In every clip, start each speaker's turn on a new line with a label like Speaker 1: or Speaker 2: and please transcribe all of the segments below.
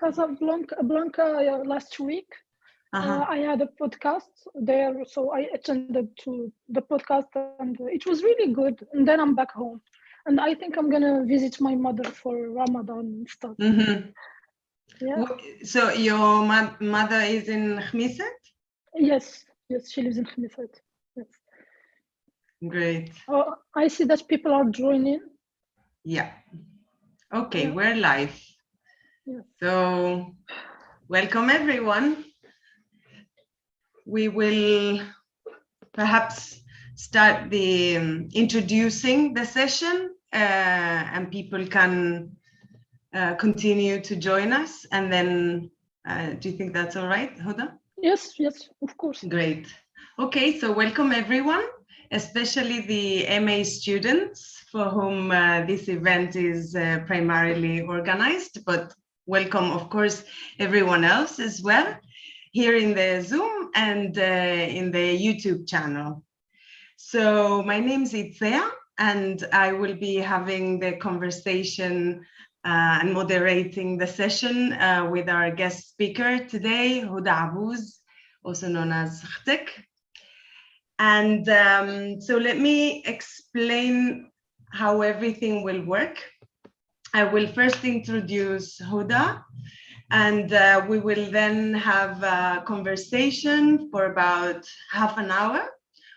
Speaker 1: Casablanca last week. I had a podcast there, so I attended to the podcast, and it was really good. And then I'm back home, and I think I'm gonna visit my mother for Ramadan and stuff. Yeah.
Speaker 2: So your mother is in Khmisset?
Speaker 1: Yes, she lives in Khmisset. Yes.
Speaker 2: Great.
Speaker 1: Oh, I see that people are joining.
Speaker 2: Yeah. Okay, we're live.
Speaker 1: Yeah.
Speaker 2: So welcome everyone. We will perhaps start the introducing the session, and people can continue to join us. And then, do you think that's all right, Houda?
Speaker 1: Yes, of course.
Speaker 2: Great. Okay, so welcome everyone, especially the MA students for whom this event is primarily organized, but welcome, of course, everyone else as well, here in the Zoom and in the YouTube channel. So my name is Itzea, and I will be having the conversation and moderating the session with our guest speaker today, Houda Abouz, also known as Khtek. And so let me explain how everything will work. I will first introduce Houda, and we will then have a conversation for about half an hour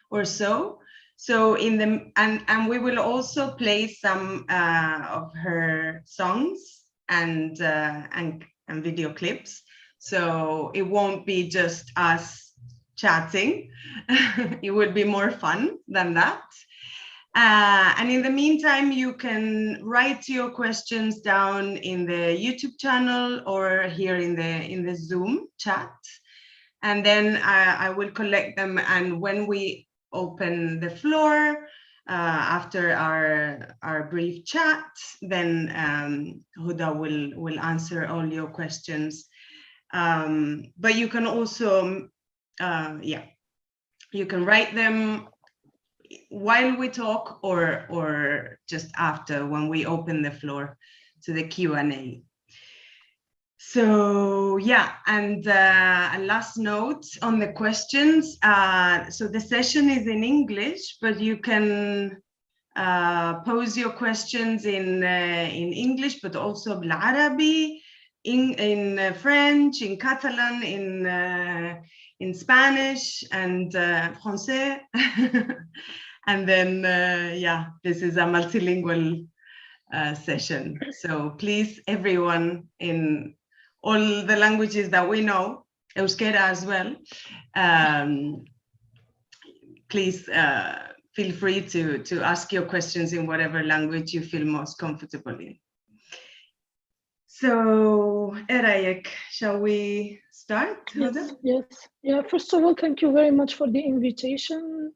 Speaker 2: or so. So and we will also play some of her songs and video clips. So it won't be just us chatting. It will be more fun than that. And in the meantime, you can write your questions down in the YouTube channel or here in the Zoom chat. And then I will collect them. And when we open the floor after our brief chat, then Houda will answer all your questions. But you can also, you can write them while we talk or just after, when we open the floor to the Q&A. So yeah, and a last note on the questions. So the session is in English, but you can pose your questions in English, but also in Arabic, in French, in Catalan, in Spanish, and Francais. And then, yeah, this is a multilingual session. So please, everyone, in all the languages that we know, Euskera as well, please feel free to ask your questions in whatever language you feel most comfortable in. So, Erayek, shall we start?
Speaker 1: Yes. Yeah, first of all, thank you very much for the invitation.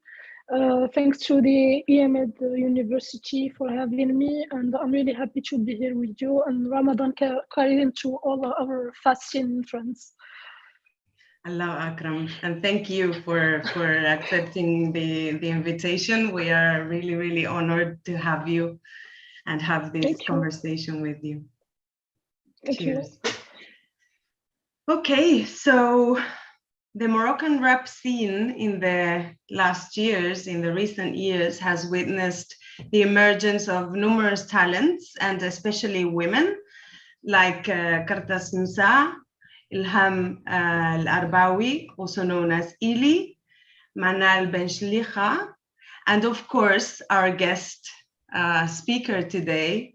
Speaker 1: Thanks to the IEMed University for having me, and I'm really happy to be here with you, and Ramadan Kareem to all our fasting friends.
Speaker 2: Allah Akram, and thank you for accepting the invitation. We are really, really honored to have you and have this conversation with you. Cheers. Okay, so the Moroccan rap scene in the last years, in the recent years, has witnessed the emergence of numerous talents, and especially women, like Kartas Musa, Ilham Al-Arbawi, also known as Ili, Manal Ben Shlicha, and of course, our guest speaker today,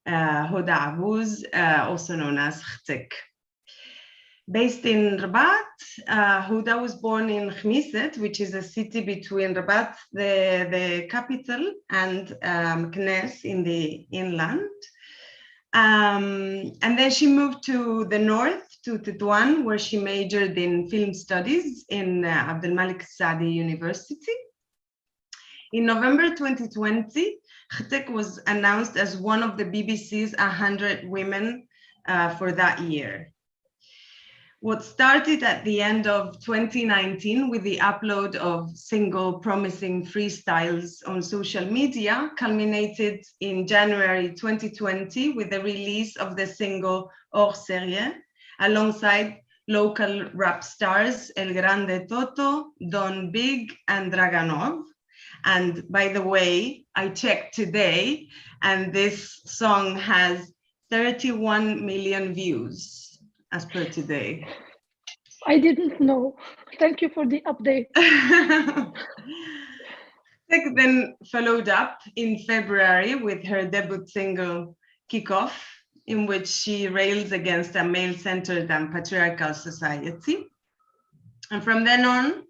Speaker 2: Houda Abouz, also known as Khtek. Based in Rabat, Houda was born in Khmisset, which is a city between Rabat, the capital, and Knes in the inland. And then she moved to the north, to Tetuan, where she majored in film studies in Abdelmalik Saadi University. In November 2020, Khtek was announced as one of the BBC's 100 women for that year. What started at the end of 2019 with the upload of single promising freestyles on social media culminated in January 2020 with the release of the single Hors Série, alongside local rap stars El Grande Toto, Don Big, and Draganov. And by the way, I checked today, and this song has 31 million views as per today.
Speaker 1: I didn't know. Thank you for the update.
Speaker 2: Khtek then followed up in February with her debut single, Kick Off, in which she rails against a male-centered and patriarchal society. And from then on,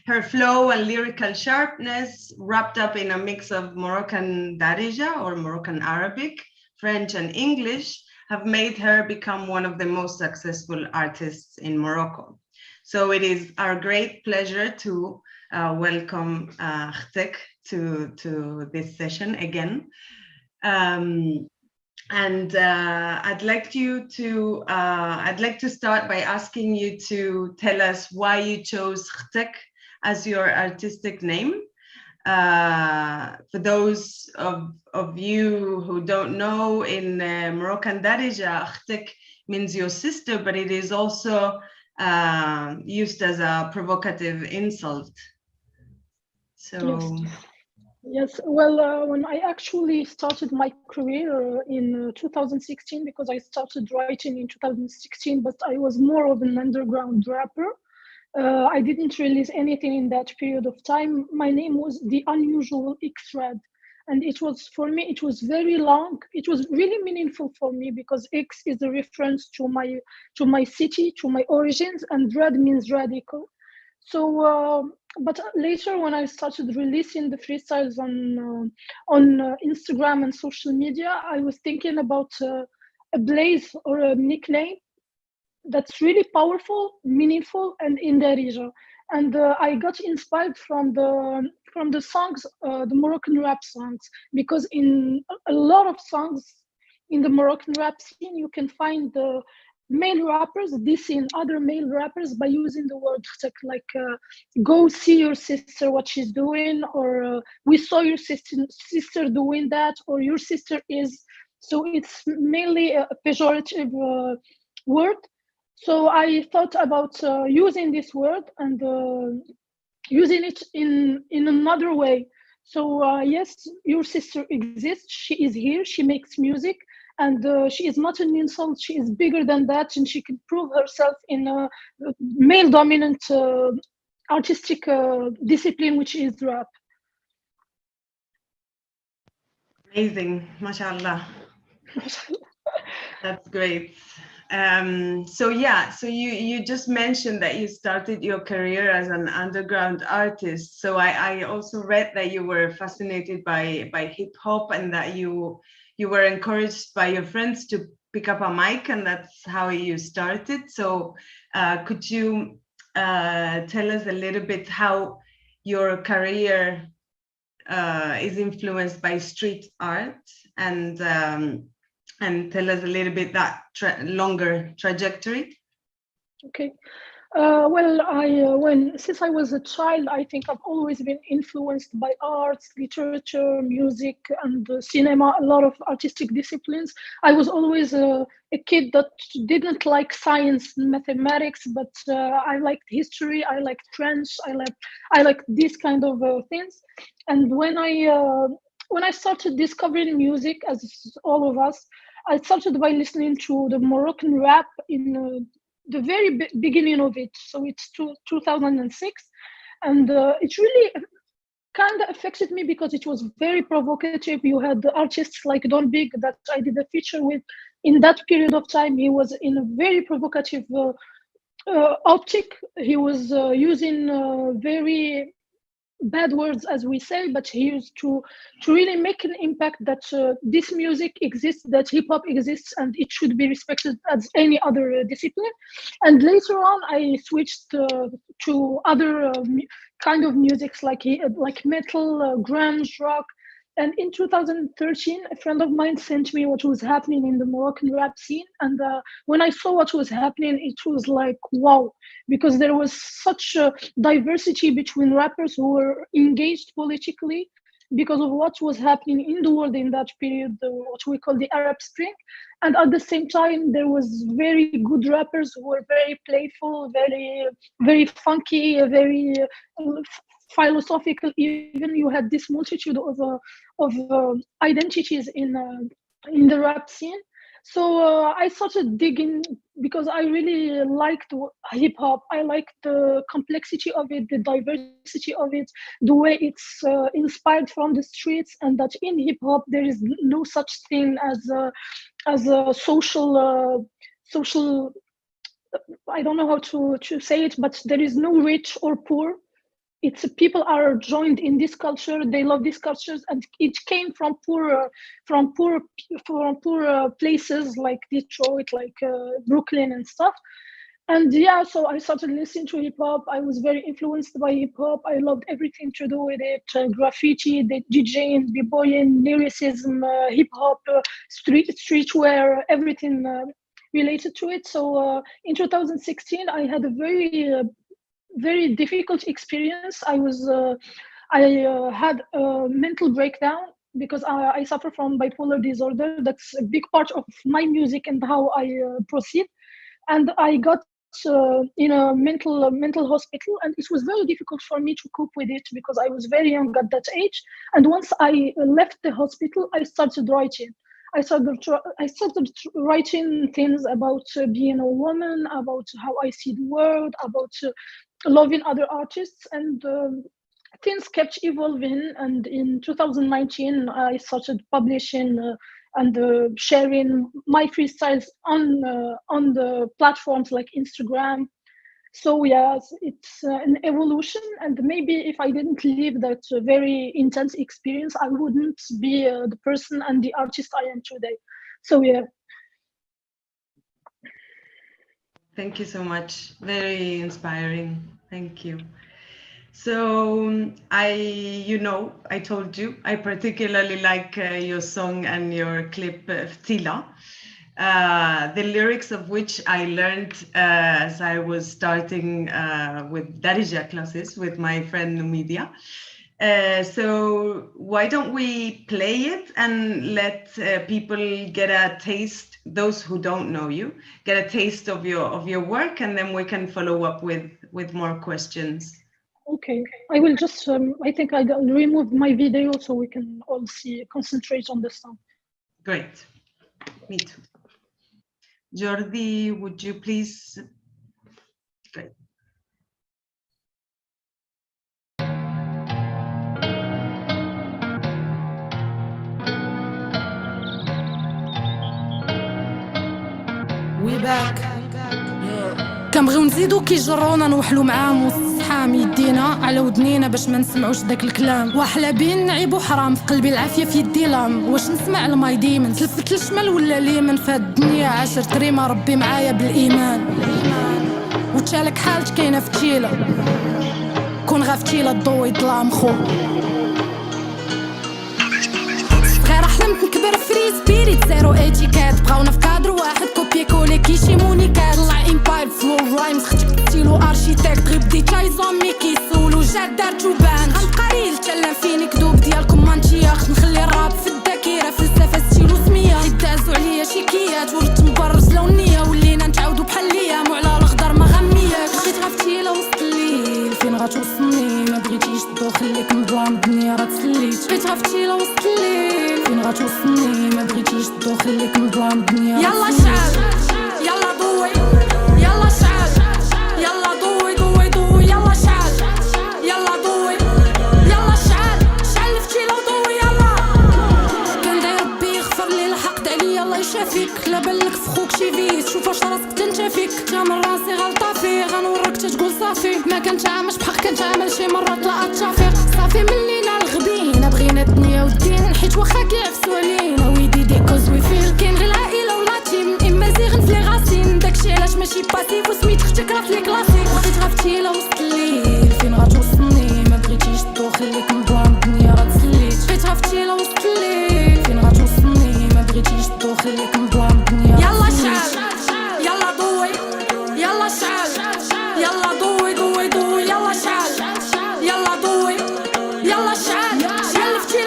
Speaker 2: her flow and lyrical sharpness, wrapped up in a mix of Moroccan Darija or Moroccan Arabic, French, and English, have made her become one of the most successful artists in Morocco. So it is our great pleasure to welcome Khtek to this session again. I'd like to start by asking you to tell us why you chose Khtek as your artistic name. For those of you who don't know, in Moroccan Darija, Khtek means your sister, but it is also used as a provocative insult. So.
Speaker 1: Yes, well, when I actually started my career in 2016, because I started writing in 2016, but I was more of an underground rapper. I didn't release anything in that period of time. My name was The Unusual X-Red. And it was, for me, it was very long. It was really meaningful for me because X is a reference to my city, to my origins, and red means radical. So, but later when I started releasing the freestyles on Instagram and social media, I was thinking about a blaze or a nickname that's really powerful, meaningful, and in Darija. And I got inspired from the songs, the Moroccan rap songs, because in a lot of songs in the Moroccan rap scene, you can find the male rappers dissing other male rappers by using the word khtek, like go see your sister what she's doing, or we saw your sister doing that, or your sister is. So it's mainly a pejorative word. So I thought about using this word and using it in another way. So yes, your sister exists, she is here, she makes music, and she is not an insult, she is bigger than that, and she can prove herself in a male-dominant artistic discipline, which is rap.
Speaker 2: Amazing, mashallah. That's great. So you just mentioned that you started your career as an underground artist. So I also read that you were fascinated by hip hop, and that you were encouraged by your friends to pick up a mic, and that's how you started. So could you tell us a little bit how your career is influenced by street art, and tell us a little bit that longer trajectory?
Speaker 1: Okay. Since I was a child, I think I've always been influenced by arts, literature, music, and cinema, a lot of artistic disciplines. I was always a kid that didn't like science and mathematics, but I liked history, I liked French, I liked these kind of things. And when I started discovering music, as all of us, I started by listening to the Moroccan rap in the very beginning of it. So it's 2006. And it really kind of affected me because it was very provocative. You had artists like Don Big that I did a feature with. In that period of time, he was in a very provocative optic. He was using very bad words, as we say, but he used to really make an impact that this music exists, that hip hop exists, and it should be respected as any other discipline. And later on, I switched to other kind of musics like metal, grunge, rock. And in 2013, a friend of mine sent me what was happening in the Moroccan rap scene. And when I saw what was happening, it was like, wow, because there was such a diversity between rappers who were engaged politically. because of what was happening in the world in that period, what we call the Arab Spring. And at the same time, there was very good rappers who were very playful, very, very funky, very philosophical. Even you had this multitude of identities in the rap scene. So I started digging because I really liked hip hop. I liked the complexity of it, the diversity of it, the way it's inspired from the streets, and that in hip hop there is no such thing as a social. I don't know how to say it, but there is no rich or poor. It's people are joined in this culture. They love these cultures, and it came from poor places like Detroit, like Brooklyn and stuff. And yeah, so I started listening to hip hop. I was very influenced by hip hop. I loved everything to do with it: graffiti, the DJing, b-boying, lyricism, hip hop, streetwear, everything related to it. So in 2016, I had a very difficult experience. I had a mental breakdown because I suffer from bipolar disorder. That's a big part of my music and how I proceed. And I got in a mental hospital, and it was very difficult for me to cope with it because I was very young at that age. And once I left the hospital, I started writing. I started writing things about being a woman, about how I see the world, about loving other artists, and things kept evolving. And in 2019, I started publishing and sharing my freestyles on the platforms like Instagram. So yes, it's an evolution, and maybe if I didn't live that very intense experience, I wouldn't be the person and the artist I am today. So yeah.
Speaker 2: Thank you so much. Very inspiring. Thank you. So I told you, I particularly like your song and your clip, Ftila. The lyrics of which I learned as I was starting with Darija classes with my friend Numidia. So why don't we play it and let people get a taste, those who don't know you, get a taste of your work, and then we can follow up with more questions.
Speaker 1: Okay, I will just, I think I removed my video so we can all concentrate on the song.
Speaker 2: Great, me too. Jordi, would you please? Great.
Speaker 3: We back. كنبغيو نزيدو كيجرونا نوحلو معاهم والصحام يدينا على ودنينا باش ما نسمعوش داك الكلام. واحلى بين نعيب وحرام في قلبي العافيه في يدي لام. واش نسمع الماي ديمن تلفت الشمال ولا اليمن في هاد الدنيا عاشرت ريما ربي معايا بالايمان. وتشالك حالت كاينه في تشيله كون غافتيله الضو يظلام خو غير حلمت نكبر فري سبيريت زيرو اتيكات. بغاونا في كادر واحد كوبي كولي كيشي مونيكات. طلع امباير فلو رايمز ختك ستيلو ارشيتكت. غير بديت ايزومي كيسولو جات دارت وبان. غنبقى ريل تلم فيني كذوب ديالكم مانتياخ. نخلي الراب في الذاكره فلسفه ستيلو سميه. حيت دازو عليا شيكيات ورثت مبرز لو النيه. ولينا نتعاودو بحال ليا مو على الخضر ما غمياك. بغيت غفتي لو وسط الليل فين غتوصلني. ما بغيتيش تدو خليك مظلام الدنيا راه تسليت. بغيت غفتي لو وسط الليل فين غتوصلني. ما بغيتيش تدو خليك مظلام الدنيا يلا شعل يلا ضوي يلا شعل يلا ضوي ضوي ضوي يلا شعل يلا ضوي يلا شعل شعل فتي لو ضوي يلا. كندعي ربي يغفر لي الحقد عليا الله يشافيك. لا بالك في خوك شي فيس شوف واش راسك تنتفيك. تا من راسي غلطه فيه غنوريك تتقول صافي. ما كنتعاملش بحق كنتعامل شي مرات طلعت التوفيق. صافي ملينا الغبينا بغينا الدنيا والدين حيت واخا كيعفسوا علينا ويدي دي كوز وي فيل. كاين غير العائله ولا تيم اما زيغن في لي غاسين. داكشي علاش ماشي باسيف وسميت اختك راه في لي كلاسيك. بغيت غفتي لو وسط الليل فين غتوصلني. ما بغيتيش تدو خليك مظلام الدنيا راه تسليت. بغيت غفتي لو وسط الليل فين غتوصلني. ما بغيتيش تدو خليك مظلام الدنيا يلا شعل يلا ضوي يلا شعل يلا ضوي ضوي ضوي يلا شعل يلا ضوي يلا شعل شعل فتي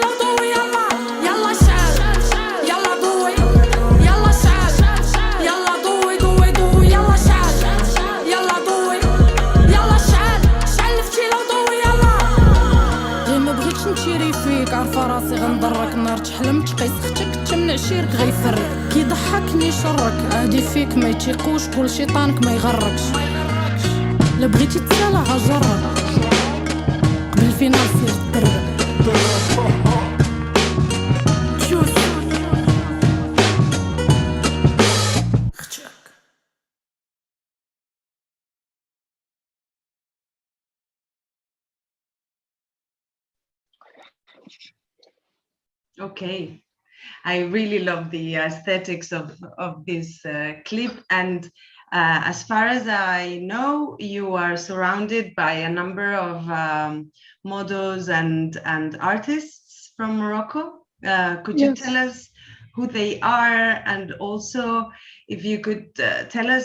Speaker 3: شرك اهدي فيك ما يتيقوش كل شيطانك ما يغرقش لا بغيتي تسالى هجرب قبل الفينال سير تدرب
Speaker 2: Okay, I really love the aesthetics of this clip, and as far as I know, you are surrounded by a number of models and artists from Morocco. Could you tell us who they are, and also if you could tell us,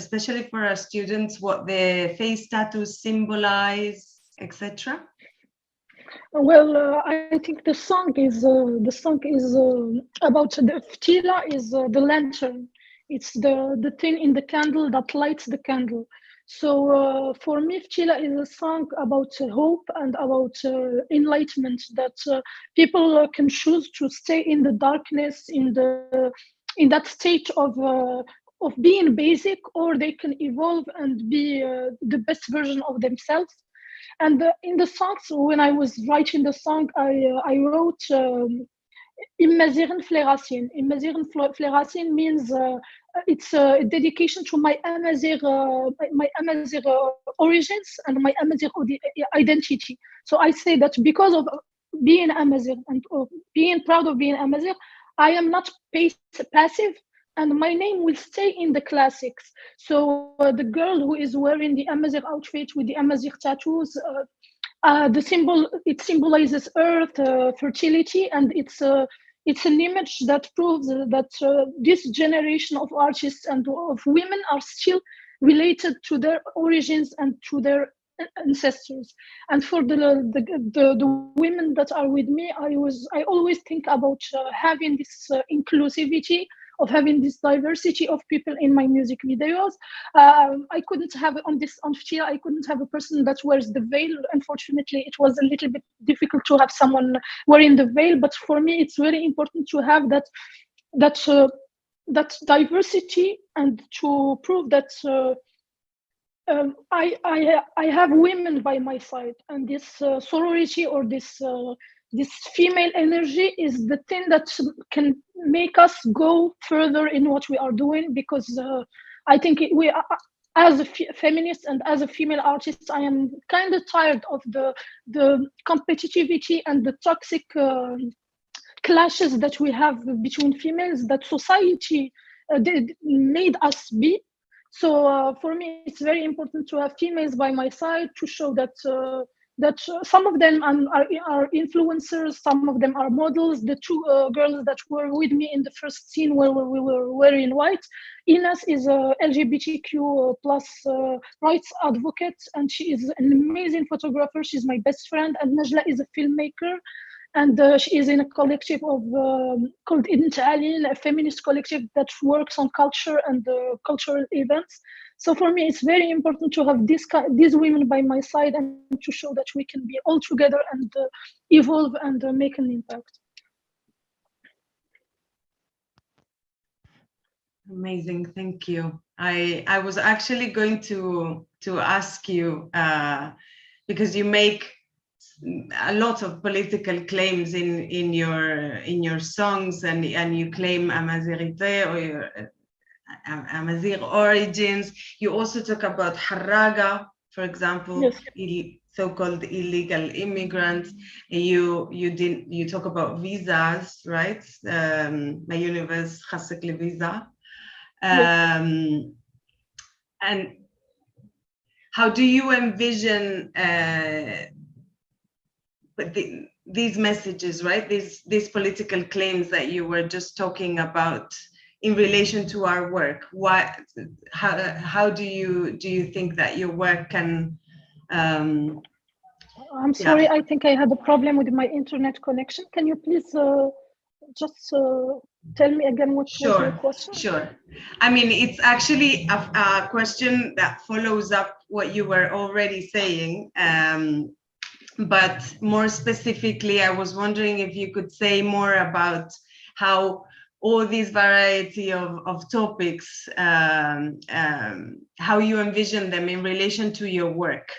Speaker 2: especially for our students, what the face tattoos symbolize, etc.?
Speaker 1: Well, I think the song is about the ftila is the lantern. It's the thing in the candle that lights the candle. So for me, ftila is a song about hope and about enlightenment, that people can choose to stay in the darkness, in that state of being basic, or they can evolve and be the best version of themselves. And in the songs, when I was writing the song, I wrote Immaziren Fleracine. Immaziren Fleracine means it's a dedication to my Amazigh origins and my Amazigh identity. So I say that because of being Amazigh and being proud of being Amazigh, I am not passive, and my name will stay in the classics. So the girl who is wearing the Amazigh outfit with the Amazigh tattoos, the symbol, it symbolizes earth, fertility, and it's an image that proves that this generation of artists and of women are still related to their origins and to their ancestors. And for the women that are with me, I always think about having this inclusivity, of having this diversity of people in my music videos. I couldn't have on Ftila, I couldn't have a person that wears the veil. Unfortunately, it was a little bit difficult to have someone wearing the veil, but for me, it's very important to have that diversity, and to prove that I have women by my side, and this sorority, or this female energy is the thing that can make us go further in what we are doing. Because I think we are, as a feminist and as a female artist, I am kind of tired of the competitivity and the toxic clashes that we have between females, that society made us be. So for me, it's very important to have females by my side, to show that some of them are influencers, some of them are models. The two girls that were with me in the first scene where we were wearing white, Ines is a LGBTQ plus rights advocate, and she is an amazing photographer. She's my best friend. And Najla is a filmmaker, and she is in a collective of called Itzea, a feminist collective that works on culture and cultural events. So for me, it's very important to have these women by my side, and to show that we can be all together and evolve and make an impact.
Speaker 2: Amazing, thank you. I was actually going to ask you, because you make a lot of political claims in your songs, and you claim Amazighrité or your Amazigh origins. You also talk about Harraga, for example, yes. So-called illegal immigrants. You talk about visas, right? My universe خاصك visa. And how do you envision these messages, right? These political claims that you were just talking about in relation to our work? How do you think that your work can?
Speaker 1: I'm sorry, I think I had a problem with my internet connection. Can you please just tell me again what was your question?
Speaker 2: Sure. I mean, it's actually a question that follows up what you were already saying. But more specifically, I was wondering if you could say more about how all these variety of topics, how you envision them in relation to your work?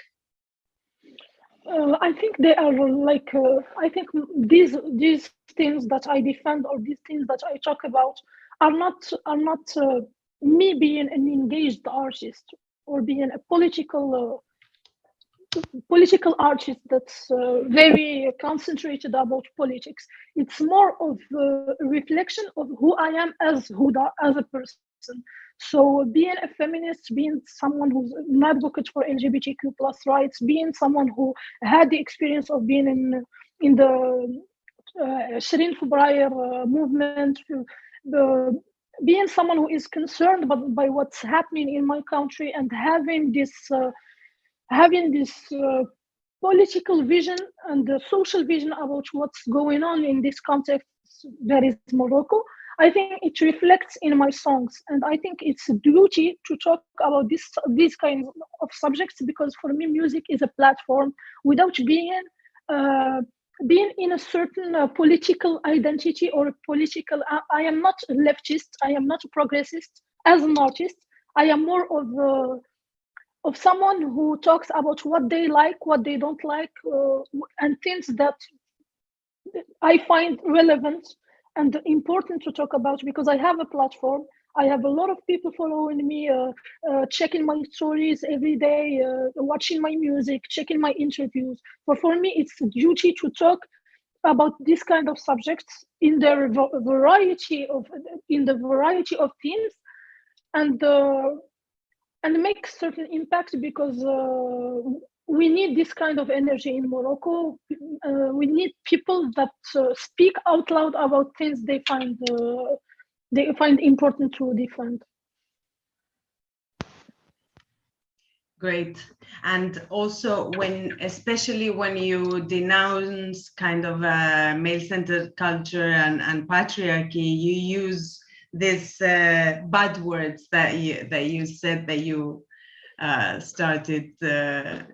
Speaker 1: I think they are like, I think these things that I defend or these things that I talk about are not me being an engaged artist or being a political artist that's very concentrated about politics. It's more of a reflection of who I am as Houda, as a person. So being a feminist, being someone who's an advocate for LGBTQ plus rights, being someone who had the experience of being in the Shirin February movement, being someone who is concerned by what's happening in my country and having this political vision and the social vision about what's going on in this context that is Morocco. I think it reflects in my songs, and I think it's a duty to talk about these kinds of subjects, because for me, music is a platform. Without being in a certain political identity or political, I am not a leftist, I am not a progressist. As an artist, I am more of someone who talks about what they like, what they don't like, and things that I find relevant and important to talk about, because I have a platform. I have a lot of people following me, checking my stories every day, watching my music, checking my interviews. But for me, it's a duty to talk about this kind of subjects in the variety of themes, and make certain impact, because we need this kind of energy in Morocco. We need people that speak out loud about things they find important to defend.
Speaker 2: Great. And also, especially when you denounce kind of a male-centered culture and patriarchy, you use these bad words that you said that you started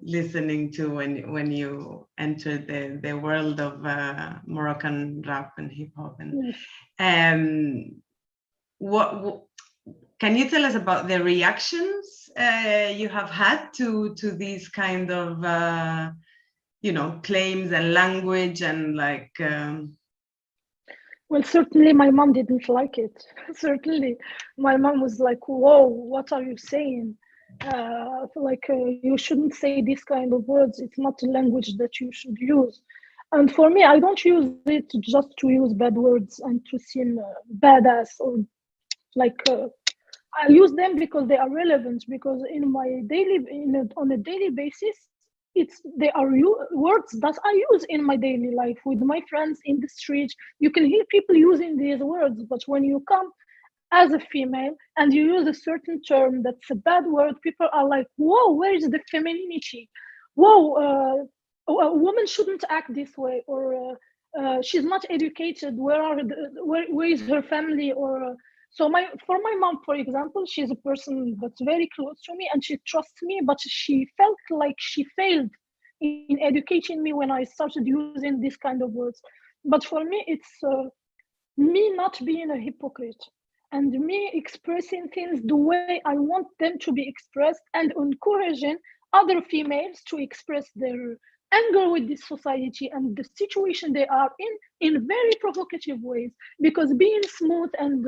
Speaker 2: listening to when you entered the world of Moroccan rap and hip hop. And what can you tell us about the reactions you have had to these kind of claims and language and like?
Speaker 1: Well, certainly my mom didn't like it. Certainly, my mom was like, "Whoa, what are you saying? You shouldn't say this kind of words. It's not a language that you should use." And for me, I don't use it just to use bad words and to seem badass, or I use them because they are relevant. Because on a daily basis, they are words that I use in my daily life with my friends in the street. You can hear people using these words, but when you come as a female and you use a certain term that's a bad word, people are like, "Whoa, where is the femininity? Whoa, a woman shouldn't act this way," or "She's not educated. Where is her family?" Or for my mom, for example, she's a person that's very close to me and she trusts me, but she felt like she failed in educating me when I started using this kind of words. But for me, it's me not being a hypocrite and me expressing things the way I want them to be expressed, and encouraging other females to express their anger with this society and the situation they are in very provocative ways. Because being smooth and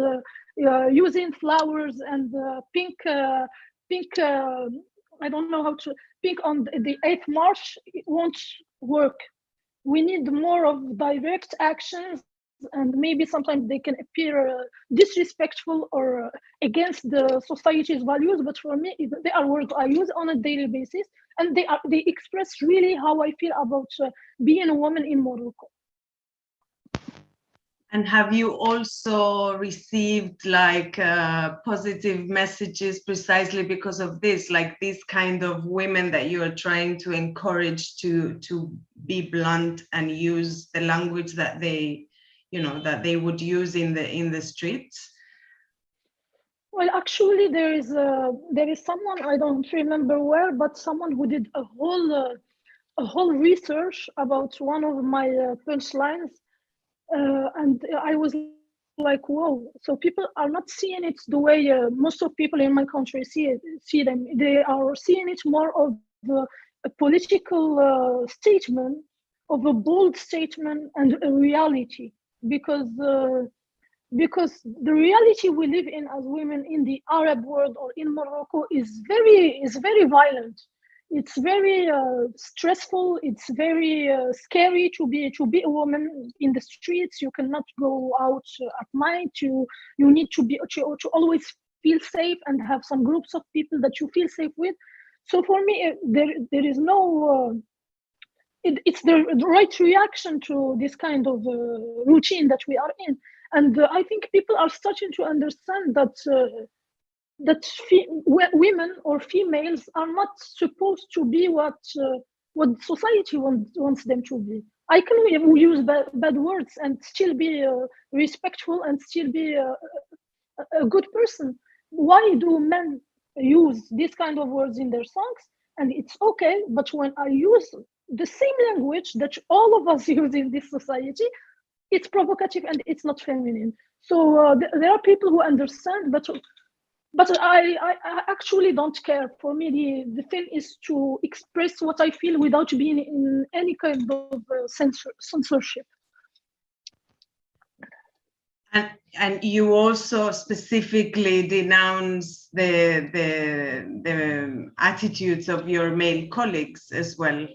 Speaker 1: using flowers and pink, I don't know how to, pink on the 8th March, it won't work. We need more of direct actions, and maybe sometimes they can appear disrespectful or against the society's values. But for me, they are words I use on a daily basis, and they express really how I feel about being a woman in Morocco.
Speaker 2: And have you also received like positive messages precisely because of this, like these kind of women that you are trying to encourage to be blunt and use the language that they, that they would use in the streets?
Speaker 1: Well, actually, there is someone, I don't remember where, but someone who did a whole research about one of my punchlines. And I was like, whoa, so people are not seeing it the way most of people in my country see them. They are seeing it more of a political statement, of a bold statement and a reality, because the reality we live in as women in the Arab world or in Morocco is very violent. It's very stressful. It's very scary to be a woman in the streets. You cannot go out at night. You need to always feel safe and have some groups of people that you feel safe with. So for me, there is no. It's the right reaction to this kind of routine that we are in, and I think people are starting to understand that women or females are not supposed to be what society wants them to be. I can use bad words and still be respectful and still be a good person. Why do men use this kind of words in their songs? And it's okay, but when I use the same language that all of us use in this society, it's provocative and it's not feminine. So there are people who understand, but I actually don't care. For me, the thing is to express what I feel without being in any kind of censorship.
Speaker 2: And you also specifically denounce the attitudes of your male colleagues as well.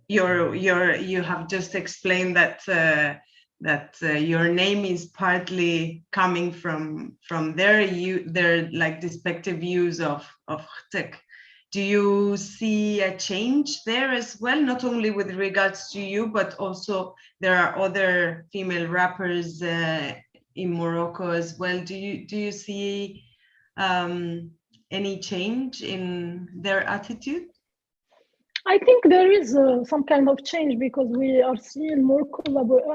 Speaker 2: You have just explained that your name is partly coming from their like respective views of Khtek. Do you see a change there as well, not only with regards to you, but also there are other female rappers in Morocco as well? Do you see any change in their attitude?
Speaker 1: I think there is some kind of change because we are seeing more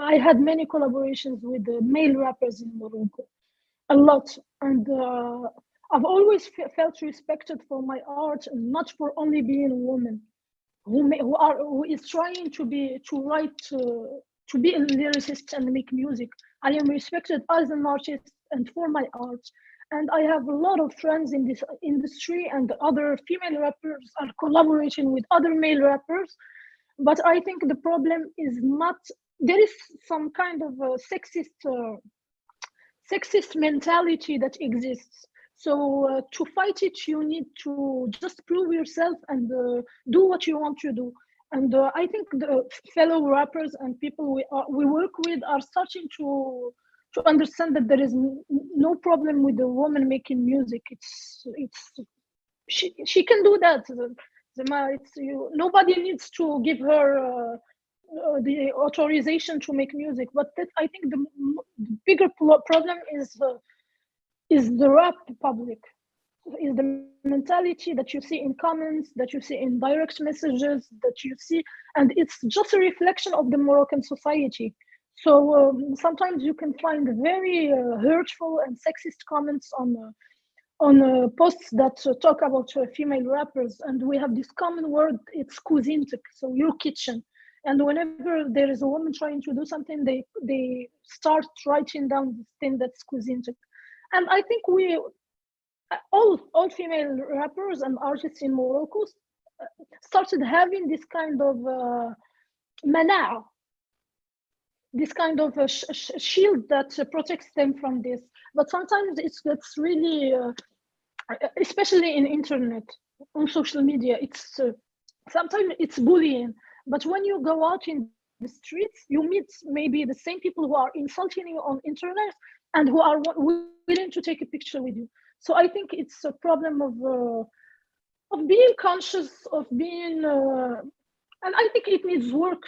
Speaker 1: I had many collaborations with the male rappers in Morocco, a lot, and I've always felt respected for my art, and not for only being a woman who is trying to be a lyricist and make music. I am respected as an artist and for my art. And I have a lot of friends in this industry, and other female rappers are collaborating with other male rappers. But I think the problem is not, there is some kind of a sexist mentality that exists. So to fight it, you need to just prove yourself and do what you want to do. And I think the fellow rappers and people we work with are starting to understand that there is no problem with the woman making music. She can do that. Nobody needs to give her the authorization to make music. But I think the bigger problem is the rap public. Is the mentality that you see in comments, that you see in direct messages, that you see, and it's just a reflection of the Moroccan society. So sometimes you can find very hurtful and sexist comments on posts that talk about female rappers, and we have this common word, it's kuzintek, so your kitchen. And whenever there is a woman trying to do something, they start writing down this thing that's kuzintek. And I think all female rappers and artists in Morocco started having this kind of mana, this kind of a shield that protects them from this. But sometimes it gets really, especially in internet, on social media, it's sometimes it's bullying. But when you go out in the streets, you meet maybe the same people who are insulting you on internet and who are willing to take a picture with you. So I think it's a problem of being conscious, of being, and I think it needs work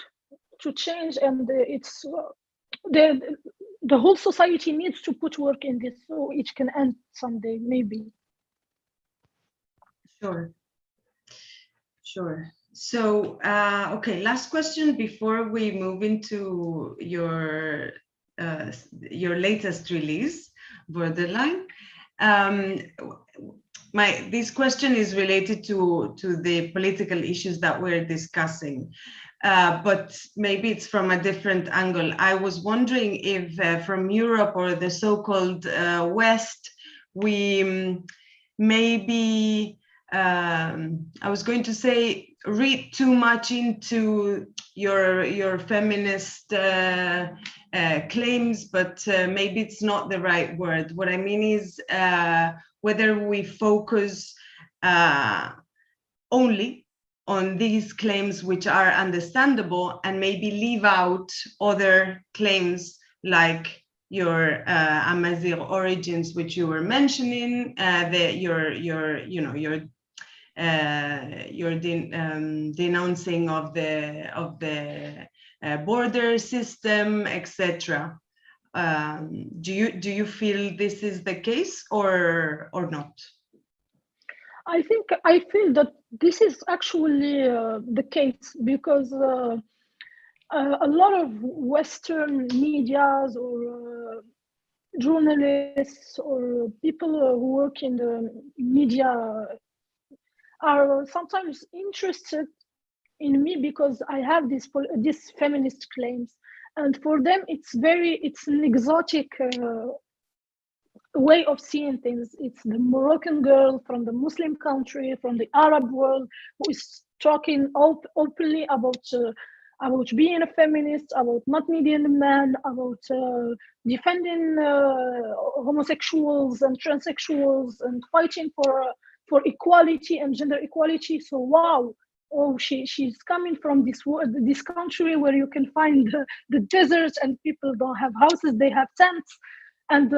Speaker 1: to change, and it's the whole society needs to put work in this so it can end someday, maybe.
Speaker 2: Sure. So, okay, last question before we move into your latest release, Borderline. This question is related to the political issues that we're discussing. but maybe it's from a different angle. I was wondering if from Europe or the so-called West, we maybe, I was going to say, read too much into your feminist claims, but maybe it's not the right word. What I mean is whether we focus only on these claims which are understandable and maybe leave out other claims like your Amazigh origins, which you were mentioning, your denouncing of the border system, etc. Do you feel this is the case or not?
Speaker 1: I feel that this is actually the case because a lot of Western medias or journalists or people who work in the media are sometimes interested in me because I have these feminist claims, and for them it's an exotic way of seeing things. It's the Moroccan girl from the Muslim country, from the Arab world, who is talking openly about being a feminist, about not needing a man, about defending homosexuals and transsexuals and fighting for equality and gender equality. So wow, she's coming from this country where you can find the deserts and people don't have houses, they have tents. And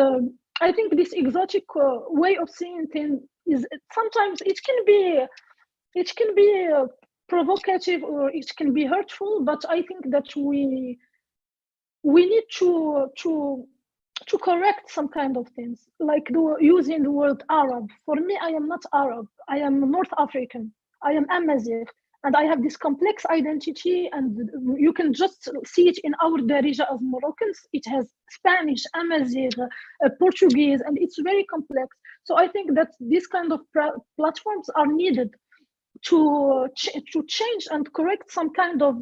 Speaker 1: I think this exotic way of seeing things is sometimes it can be provocative or it can be hurtful, but I think that we need to correct some kind of things, like using the word Arab. For me, I am not Arab. I am North African. I am Amazigh, and I have this complex identity, and you can just see it in our Darija as Moroccans. It has Spanish, Amazigh, Portuguese, and it's very complex. So I think that these kind of platforms are needed to change and correct some kind of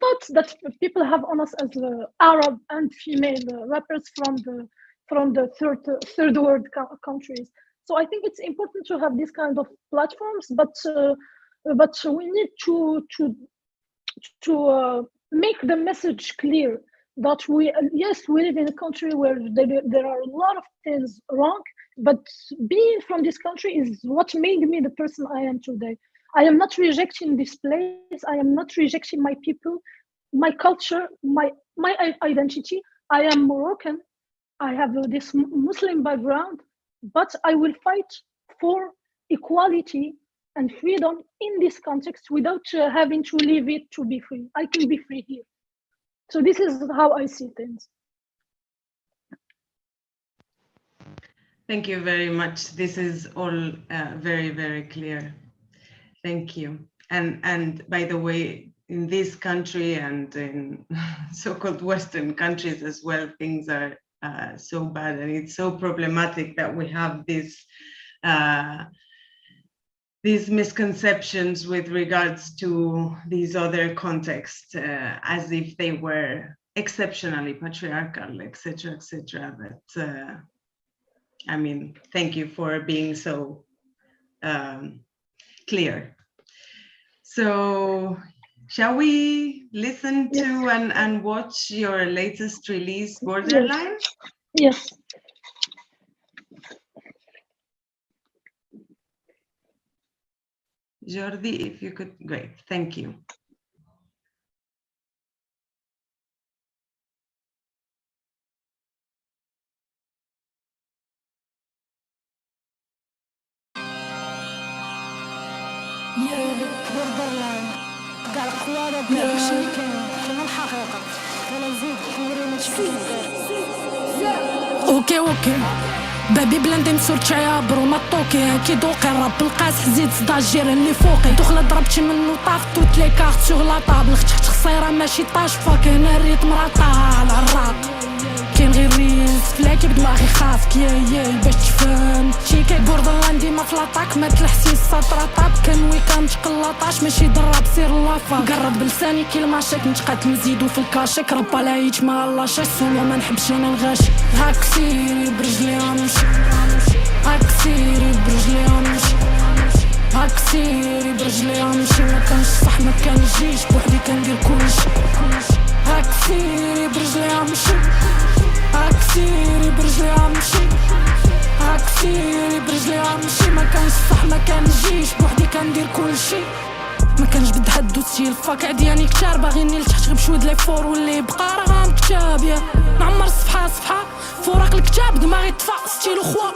Speaker 1: thoughts that people have on us as Arab and female rappers from the third world countries. So I think it's important to have these kind of platforms, but we need to make the message clear that we live in a country where there are a lot of things wrong, but being from this country is what made me the person I am today. I am not rejecting this place. I am not rejecting my people, my culture, my identity. I am Moroccan. I have this Muslim background, but I will fight for equality and freedom in this context without having to leave it to be free. I can be free here. So this is how I see things.
Speaker 2: Thank you very much. This is all very, very clear. Thank you. And by the way, in this country and in so-called Western countries as well, things are so bad, and it's so problematic that we have these misconceptions with regards to these other contexts, as if they were exceptionally patriarchal, etc., etc. But I mean, thank you for being so clear. So shall we listen to and watch your latest release, Borderline?
Speaker 1: Yes.
Speaker 2: Jordi, if you could, great, thank you.
Speaker 3: قال قوارة بلا شيء كان الحقيقة ولا نزيد نورينا شوية اوكي بابي بلاندي مسورتشا يا برو ما طوكي كي دوقي الراب القاس زيد ستاجير اللي فوقي دخل ضربتي منو طاف توت لي كارت سوغ لا طابل ختشت خصيرة ماشي طاش فاك هنا الريتم راه طالع على الراق كاين غير ريلز فلاكي بدماغي خافك يا باش تفهم شي بوردرلاين ديما في لاطاك ما تلحسي السطرة طاب كان ويكاند قلاطاش ماشي ضرب سير لافا قرب بلساني كلمة شاك نتقات نزيدو في الكاشيك ربا لايت ما الله شاش سولو ما نحبش انا الغاشي هاك سيري برجلي غنمشي هاك سيري برجلي غنمشي هاك سيري برجلي غنمشي ما كانش صح ما كانجيش بوحدي كندير كلشي هاك سيري برجلي غنمشي هاك سيري برجلي غنمشي هاك سيري برجلي غنمشي ما كانش صح ما كانجيش بوحدي كندير كلشي ما كانش بد حد دوسي الفاك عدياني كتار باغيني لتحت غير بشويه لي فور واللي بقى راه غام كتاب يا نعمر صفحه فوراق الكتاب دماغي طفى ستيلو خوا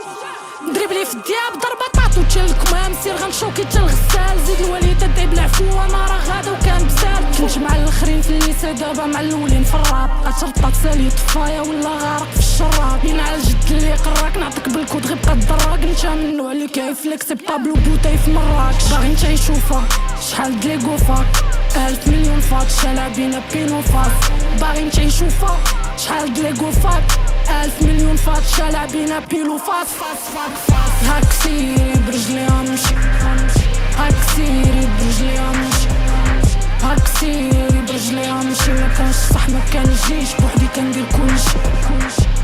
Speaker 3: دريبلي في الدياب ضربه طاطو تشلكمام سير غنشوكي حتى الغسال زيد الوالده دايب العفو وانا راه غادا وكان بزاف كنت مع الاخرين في الليسا دابا مع الاولين في الراب غترطات سالي طفايه ولا غارق في الشراب بين على الجد اللي قراك نعطيك بالكود غير بقى الدراك انت من النوع اللي كيفليكسي بطابلو بوتاي في مراكش باغي نتا يشوفها شحال دليغو فاك 1000 مليون فات شالع بينا بينو فاس باغي نتا يشوفها شحال دليغو فاك 1000 مليون فات شالع بينا بيلو فاس هاك سيري برجلي غنمشي هاك سيري برجلي غنمشي هاك سيري برجلي غنمشي ما كانش صح ما كانجيش بوحدي كندير كلشي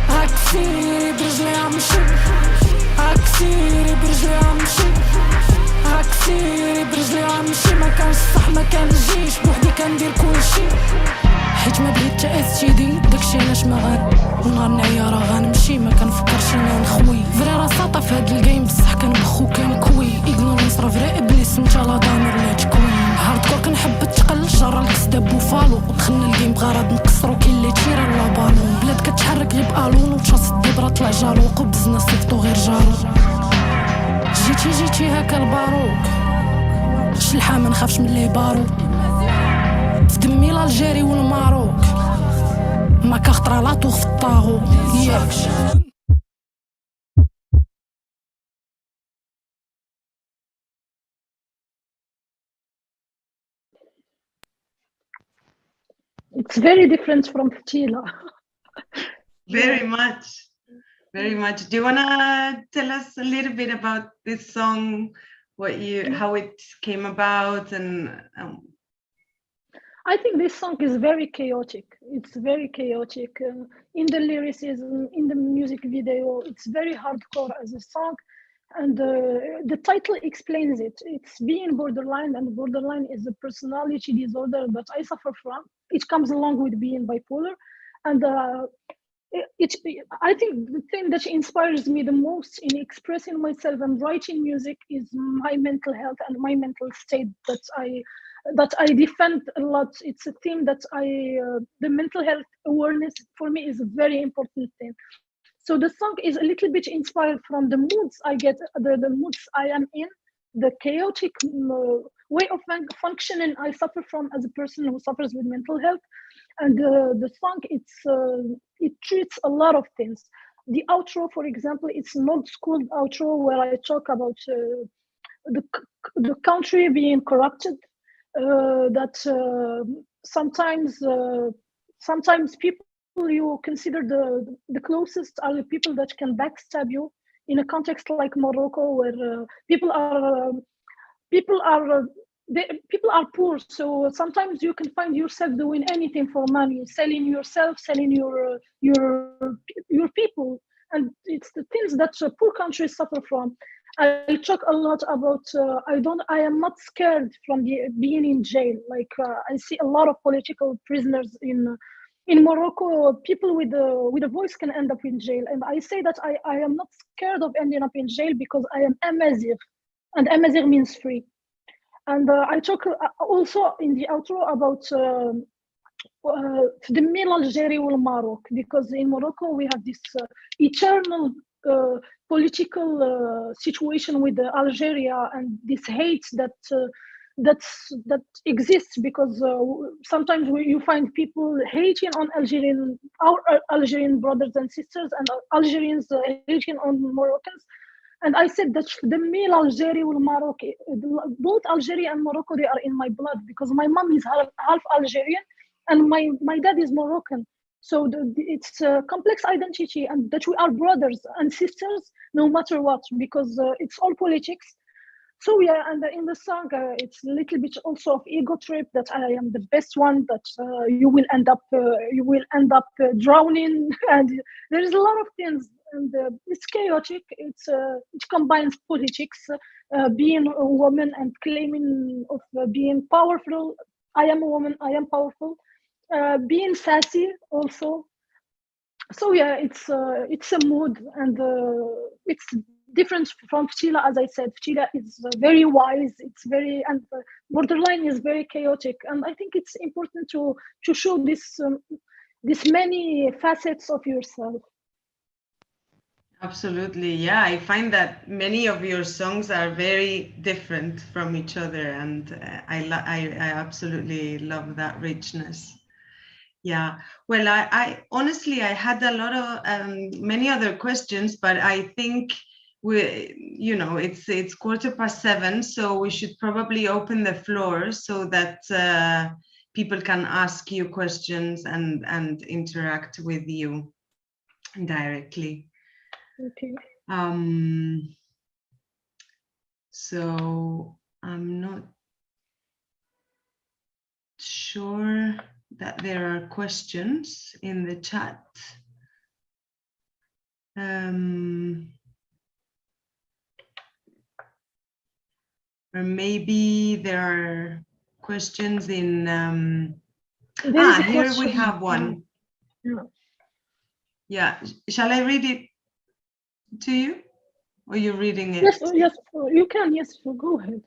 Speaker 3: هاك سيري برجلي غنمشي هاك سيري برجلي غنمشي هاك سيري برجلي غنمشي ما كانش صح ما كانجيش بوحدي كندير كلشي حيت ما بغيت تا استيدي داكشي علاش ما غاد ونهار نعيا راه غنمشي ما كنفكرش انا نخوي فري راه ساطا في هاد الجيم بصح كنبخو كنكوي اغنورونس راه فري ابليس نتا لا ضمير لا تكوين هاردكور كنحب الثقل جرى الكسداب وفالو ودخلنا الجيم بغرض نكسرو كاين اللي تيرا لا بالون بلاد كتحرك غير بالون وتشاص الدبره طلع جالو قبزنا صيفطو غير جالو جيتي هكا الباروك شلحه ما نخافش من لي باروك في دمي الجيري والماروك ما كخطرة لا طوخ في الطاغو
Speaker 1: It's very different from Ftila.
Speaker 2: Very much. Do you want to tell us a little bit about this song, how it came about, and
Speaker 1: I think this song is very chaotic. It's very chaotic in the lyricism, in the music video. It's very hardcore as a song, and the title explains it. It's being borderline, and borderline is a personality disorder that I suffer from. It comes along with being bipolar, and I think the thing that inspires me the most in expressing myself and writing music is my mental health and my mental state that I defend a lot. It's a theme that the mental health awareness for me is a very important thing. So the song is a little bit inspired from the moods I get, the moods I am in, the chaotic way of functioning I suffer from as a person who suffers with mental health. And the song, it treats a lot of things. The outro, for example, it's an old school outro where I talk about the country being corrupted, that sometimes people you consider the closest are the people that can backstab you in a context like Morocco, where people are poor, so sometimes you can find yourself doing anything for money, selling yourself, selling your people, and it's the things that poor countries suffer from. I talk a lot about I am not scared from being in jail. Like I see a lot of political prisoners in Morocco. People with a voice can end up in jail, and I say that I am not scared of ending up in jail because I am Amazigh, and Amazigh means free. And I talk also in the outro about the Mil Algeria or Morocco, because in Morocco we have this eternal political situation with Algeria, and this hate that exists because sometimes you find people hating on our Algerian brothers and sisters, and Algerians hating on Moroccans. And I said that the Mil Algeria or Morocco, both Algeria and Morocco, they are in my blood because my mom is half Algerian and my dad is Moroccan. So it's a complex identity, and that we are brothers and sisters no matter what, because it's all politics. So yeah, and in the song, it's a little bit also of ego trip, that I am the best one, that you will end up drowning, and there is a lot of things, and it's chaotic. It combines politics, being a woman and claiming of being powerful. I am a woman, I am powerful. Being sassy also. So yeah, it's a mood, and it's different from Ftila. As I said, Ftila is very wise. It's very, and borderline is very chaotic. And I think it's important to show this many facets of yourself.
Speaker 2: Absolutely, yeah. I find that many of your songs are very different from each other, and I absolutely love that richness. Yeah, well, I honestly, I had a lot of many other questions, but I think it's 7:15, so we should probably open the floor so that people can ask you questions and interact with you directly.
Speaker 1: Okay.
Speaker 2: So I'm not sure that there are questions in the chat. Or maybe there are questions in here we have one. Yeah, shall I read it to you, or you're reading it?
Speaker 1: Yes, you can. Yes, go ahead.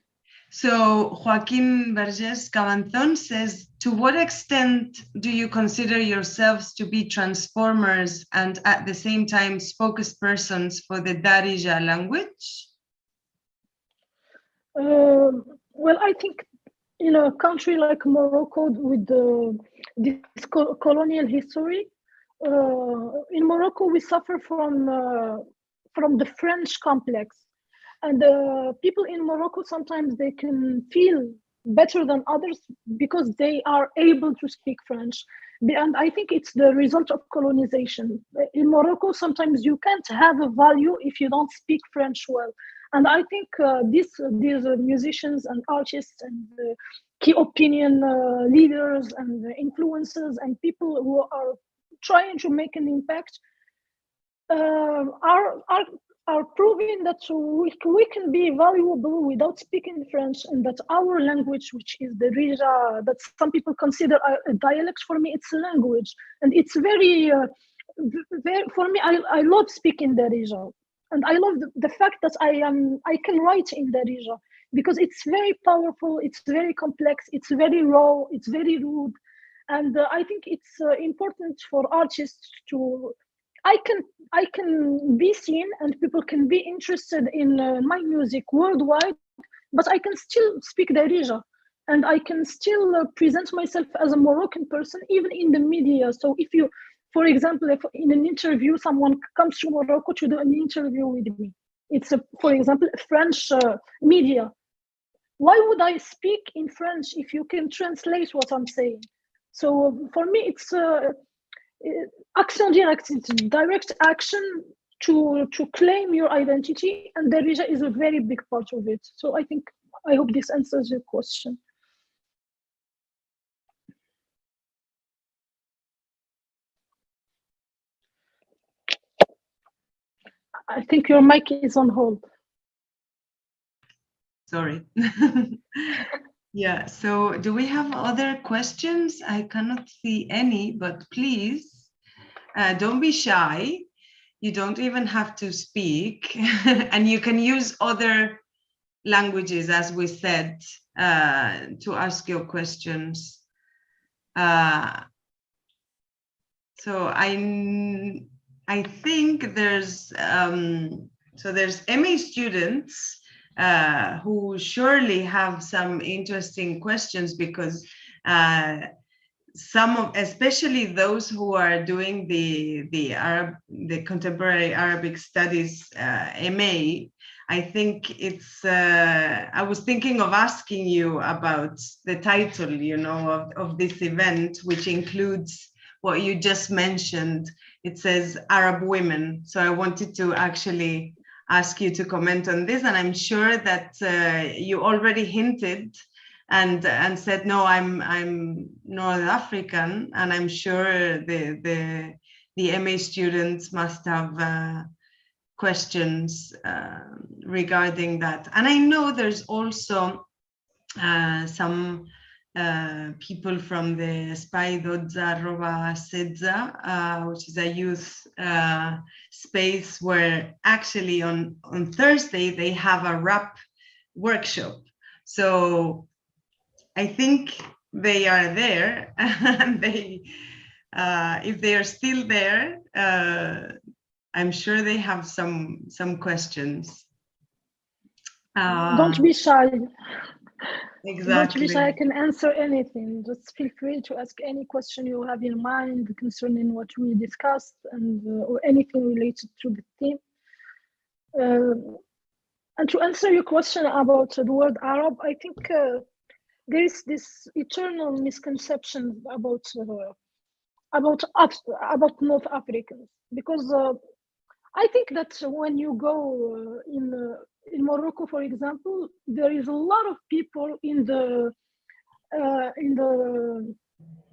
Speaker 2: So Joaquin Verges Cabanzon says, to what extent do you consider yourselves to be transformers and at the same time spokespersons for the Darija language?
Speaker 1: Well, I think in a country like Morocco with this colonial history, in Morocco we suffer from the French complex. And people in Morocco, sometimes they can feel better than others because they are able to speak French. And I think it's the result of colonization. In Morocco, sometimes you can't have a value if you don't speak French well. And I think these musicians and artists and key opinion leaders and influencers and people who are trying to make an impact are proving that we can be valuable without speaking French, and that our language, which is the Darija, that some people consider a dialect, for me it's a language, and it's very for me. I love speaking Darija, and I love the fact that I can write in Darija because it's very powerful, it's very complex, it's very raw, it's very rude, and I think it's important for artists to. I can be seen and people can be interested in my music worldwide, but I can still speak Darija, and I can still present myself as a Moroccan person, even in the media. So if you, for example, if in an interview, someone comes to Morocco to do an interview with me, it's for example, a French media. Why would I speak in French if you can translate what I'm saying? So for me, it's action direct, it's direct action to claim your identity, and Darija is a very big part of it. So I hope this answers your question. I think your mic is on hold.
Speaker 2: Sorry. Yeah, so do we have other questions? I cannot see any, but please don't be shy. You don't even have to speak, and you can use other languages, as we said, to ask your questions. So I think there's MA students who surely have some interesting questions, because especially those who are doing the contemporary Arabic studies MA, I think it's. I was thinking of asking you about the title, of this event, which includes what you just mentioned. It says Arab women. So I wanted to actually ask you to comment on this, and I'm sure that you already hinted and said, no, I'm North African, and I'm sure the MA students must have questions regarding that. And I know there's also some people from the Spy.Sedza, which is a youth space where actually on Thursday they have a rap workshop. So I think they are there, and they, if they are still there, I'm sure they have some questions.
Speaker 1: Don't be shy.
Speaker 2: Exactly.
Speaker 1: Don't be shy. I can answer anything. Just feel free to ask any question you have in mind concerning what we discussed, and or anything related to the theme. And to answer your question about the word Arab, I think there is this eternal misconception about North Africans, because I think that when you go in Morocco, for example, there is a lot of people in the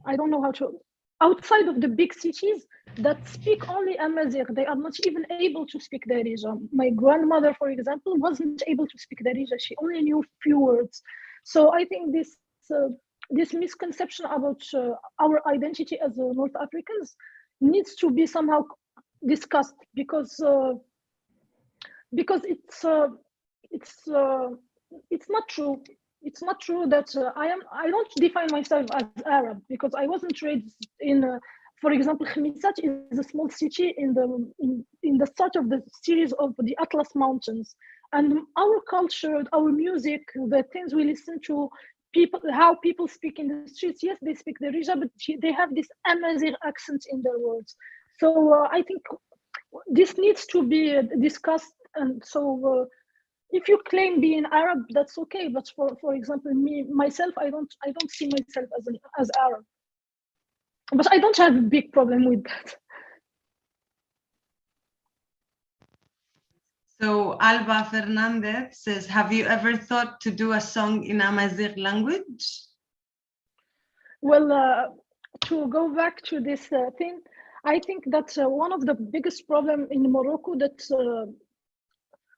Speaker 1: I don't know how to, outside of the big cities that speak only Amazigh. They are not even able to speak Darija. My grandmother, for example, wasn't able to speak Darija. She only knew few words. So I think this misconception about our identity as North Africans needs to be somehow discussed, because it's not true. It's not true that I don't define myself as Arab, because I wasn't raised in. For example, Khmisat is a small city in the start of the series of the Atlas Mountains, and our culture, our music, the things we listen to, how people speak in the streets. Yes, they speak the Darija, but they have this Amazigh accent in their words. So I think this needs to be discussed. And so if you claim being Arab, that's okay. But for example, myself, I don't see myself as Arab. But I don't have a big problem with that.
Speaker 2: So Alba Fernandez says, have you ever thought to do a song in Amazigh language?
Speaker 1: Well, to go back to this thing, I think that one of the biggest problems in Morocco that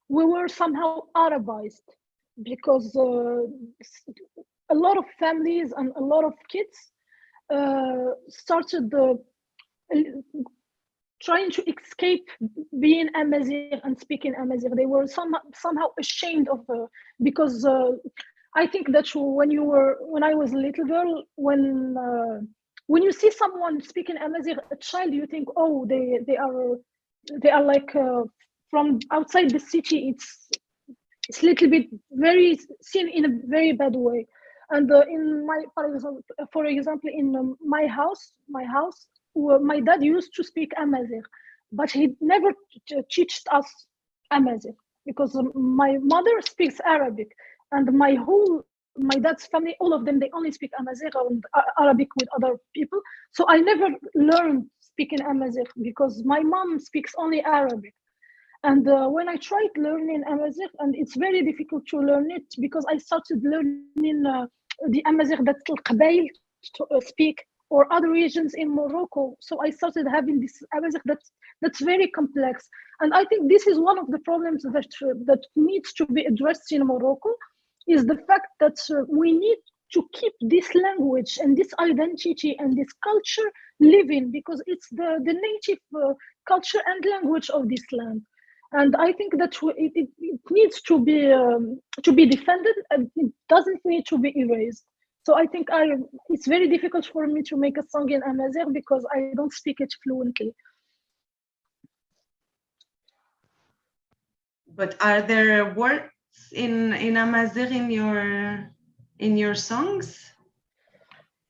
Speaker 1: we were somehow Arabized, because a lot of families and a lot of kids started trying to escape being Amazigh and speaking Amazigh. They were somehow ashamed of because I think that when I was a little girl, when you see someone speaking Amazigh, a child, you think, oh, they are like from outside the city. It's a little bit very seen in a very bad way. And for example, in my house, my dad used to speak Amazigh, but he never taught us Amazigh, because my mother speaks Arabic, and my dad's family, all of them, they only speak Amazigh and Arabic with other people. So I never learned speaking Amazigh because my mom speaks only Arabic. And when I tried learning Amazigh, and it's very difficult to learn it, because I started learning the Amazigh that Al-Qabail speak, or other regions in Morocco. So I started having this Amazigh that's very complex. And I think this is one of the problems that needs to be addressed in Morocco, is the fact that we need to keep this language and this identity and this culture living, because it's the native culture and language of this land. And I think that it needs to be defended, and it doesn't need to be erased. So I think it's very difficult for me to make a song in Amazigh because I don't speak it fluently.
Speaker 2: But are there words in Amazigh in your songs?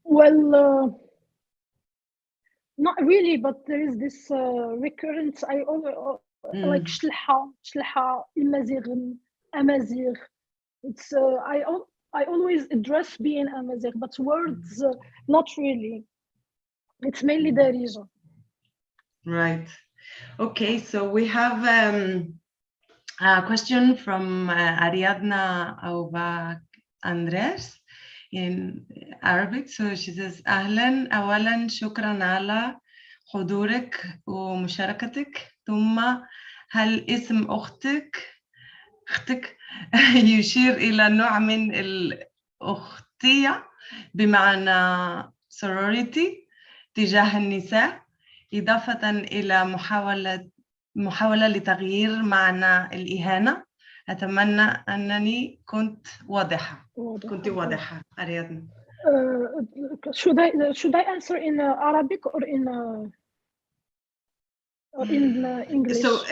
Speaker 1: Well, not really, but there is this recurrence. I always like shlha, Amazigh. It's I always address being Amazigh, but words not really. It's mainly the region.
Speaker 2: Right. Okay, so we have a question from Ariadna Aubak Andres in Arabic. So she says, أهلا أولا شكرا على حضورك ومشاركتك. ثم هل اسم أختك يشير إلى نوع من الأختية بمعنى sorority تجاه النساء إضافة إلى محاولة لتغيير معنى الإهانة؟ أتمنى أنني كنت واضحة. أريادنا.
Speaker 1: Should I answer in Arabic or in English?
Speaker 2: So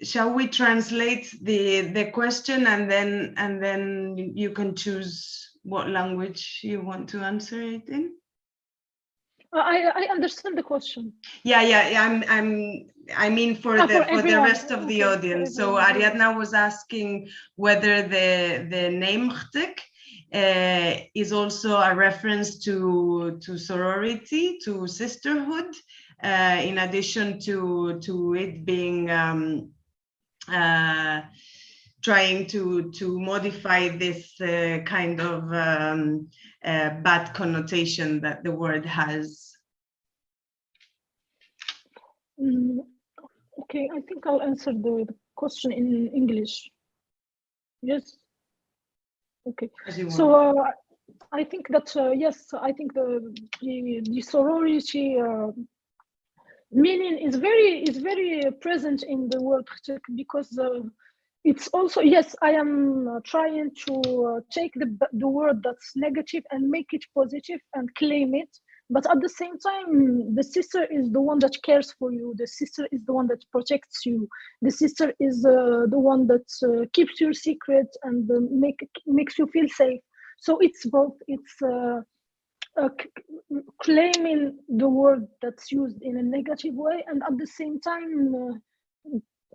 Speaker 2: shall we translate the question and then you can choose what language you want to answer it in?
Speaker 1: I understand the question.
Speaker 2: Yeah. I mean for the rest of the audience. So Ariadna was asking whether the name Khtek is also a reference to sorority, to sisterhood, in addition to it being trying to modify this kind of bad connotation that the word has.
Speaker 1: Okay, I think I'll answer the question in English. Yes. Okay. So I think that yes, I think the sorority meaning is very present in the word Khtek, because it's also, yes, I am trying to take the word that's negative and make it positive and claim it. But at the same time, the sister is the one that cares for you. The sister is the one that protects you. The sister is the one that keeps your secret and makes you feel safe. So it's both. It's claiming the word that's used in a negative way, and at the same time,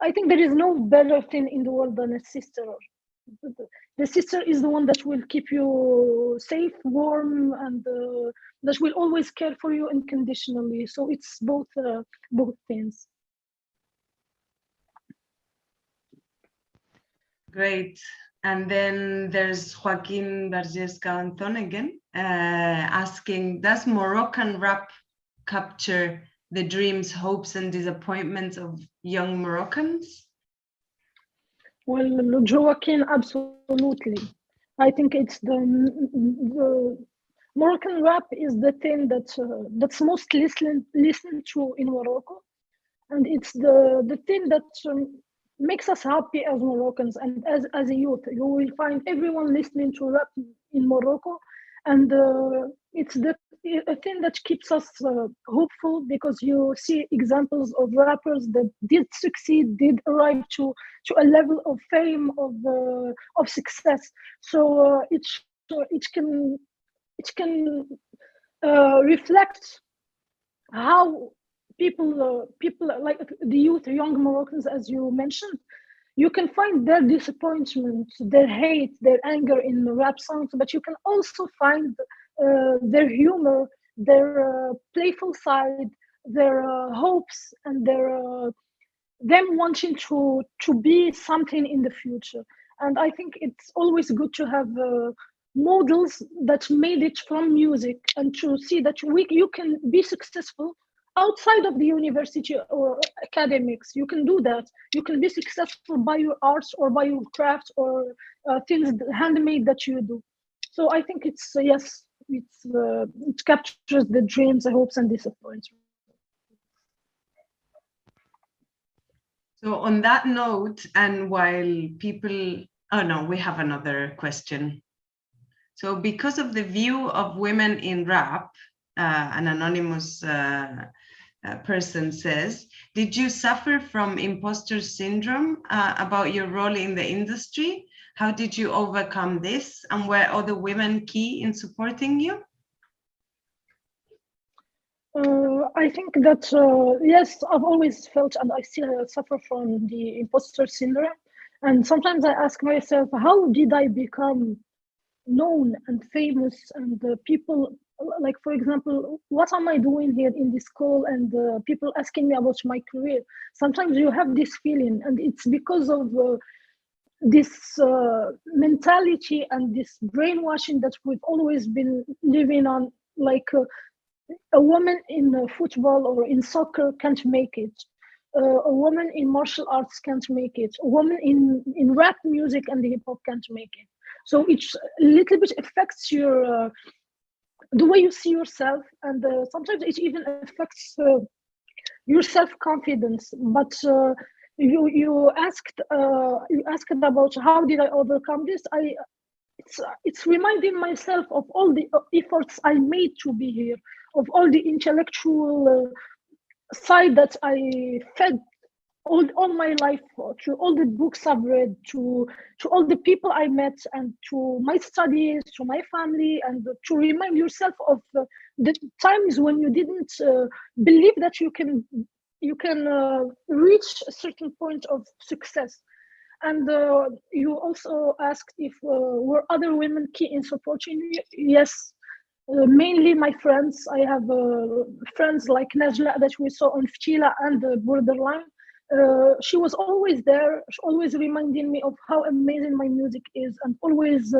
Speaker 1: I think there is no better thing in the world than a sister. The sister is the one that will keep you safe, warm, and that will always care for you unconditionally. So it's both things.
Speaker 2: Great. And then there's Joaquin Verges Galanton again, asking, does Moroccan rap capture the dreams, hopes, and disappointments of young Moroccans?
Speaker 1: Well, Joaquin, absolutely. I think it's the Moroccan rap is the thing that's most listened to in Morocco, and it's the thing that makes us happy as Moroccans and as a youth. You will find everyone listening to rap in Morocco, and it's a thing that keeps us hopeful, because you see examples of rappers that did succeed, did arrive to a level of fame, of success. So it can reflect how people like the youth, young Moroccans, as you mentioned, you can find their disappointment, their hate, their anger in the rap songs, but you can also find their humor, their playful side, their hopes, and them wanting to be something in the future. And I think it's always good to have models that made it from music, and to see that you can be successful outside of the university or academics. You can do that. You can be successful by your arts or by your craft or things handmade that you do. So I think it's yes, it captures the dreams, the hopes, and disappointments.
Speaker 2: So on that note, and while people, oh no, we have another question. So because of the view of women in rap, an anonymous person says, did you suffer from imposter syndrome about your role in the industry? How did you overcome this? And were other women key in supporting you?
Speaker 1: I think that, yes, I've always felt, and I still suffer from the imposter syndrome. And sometimes I ask myself, how did I become known and famous, and people like for example, what am I doing here in this call, and people asking me about my career. Sometimes you have this feeling, and it's because of this mentality and this brainwashing that we've always been living on, like a woman in football or in soccer can't make it, a woman in martial arts can't make it, a woman in rap music and hip hop can't make it. So it's a little bit affects your the way you see yourself, and sometimes it even affects your self-confidence. But you asked about how did I overcome this. It's reminding myself of all the efforts I made to be here, of all the intellectual side that I fed all my life, to all the books I've read, to all the people I met, and to my studies, to my family, and to remind yourself of the times when you didn't believe that you can reach a certain point of success. And you also asked if were other women key in supporting you. Yes, mainly my friends. I have friends like Najla that we saw on Ftila and Borderline. She was always there, always reminding me of how amazing my music is, and always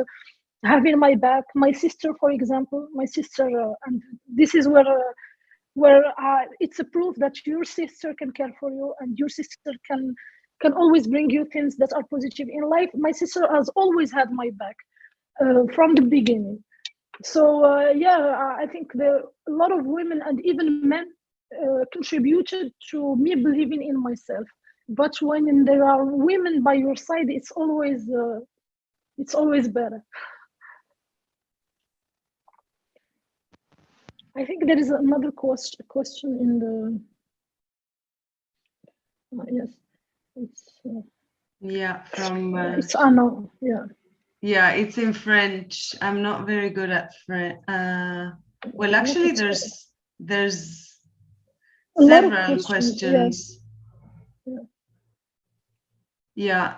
Speaker 1: having my back. My sister, for example, and this is where it's a proof that your sister can care for you, and your sister can always bring you things that are positive in life. My sister has always had my back from the beginning. So I think a lot of women and even men contributed to me believing in myself. But when there are women by your side, it's always better. I think there is another question in the yes, it's
Speaker 2: from
Speaker 1: it's Anna.
Speaker 2: Yeah, it's in French. I'm not very good at French. Well, actually, there's several questions. Yeah.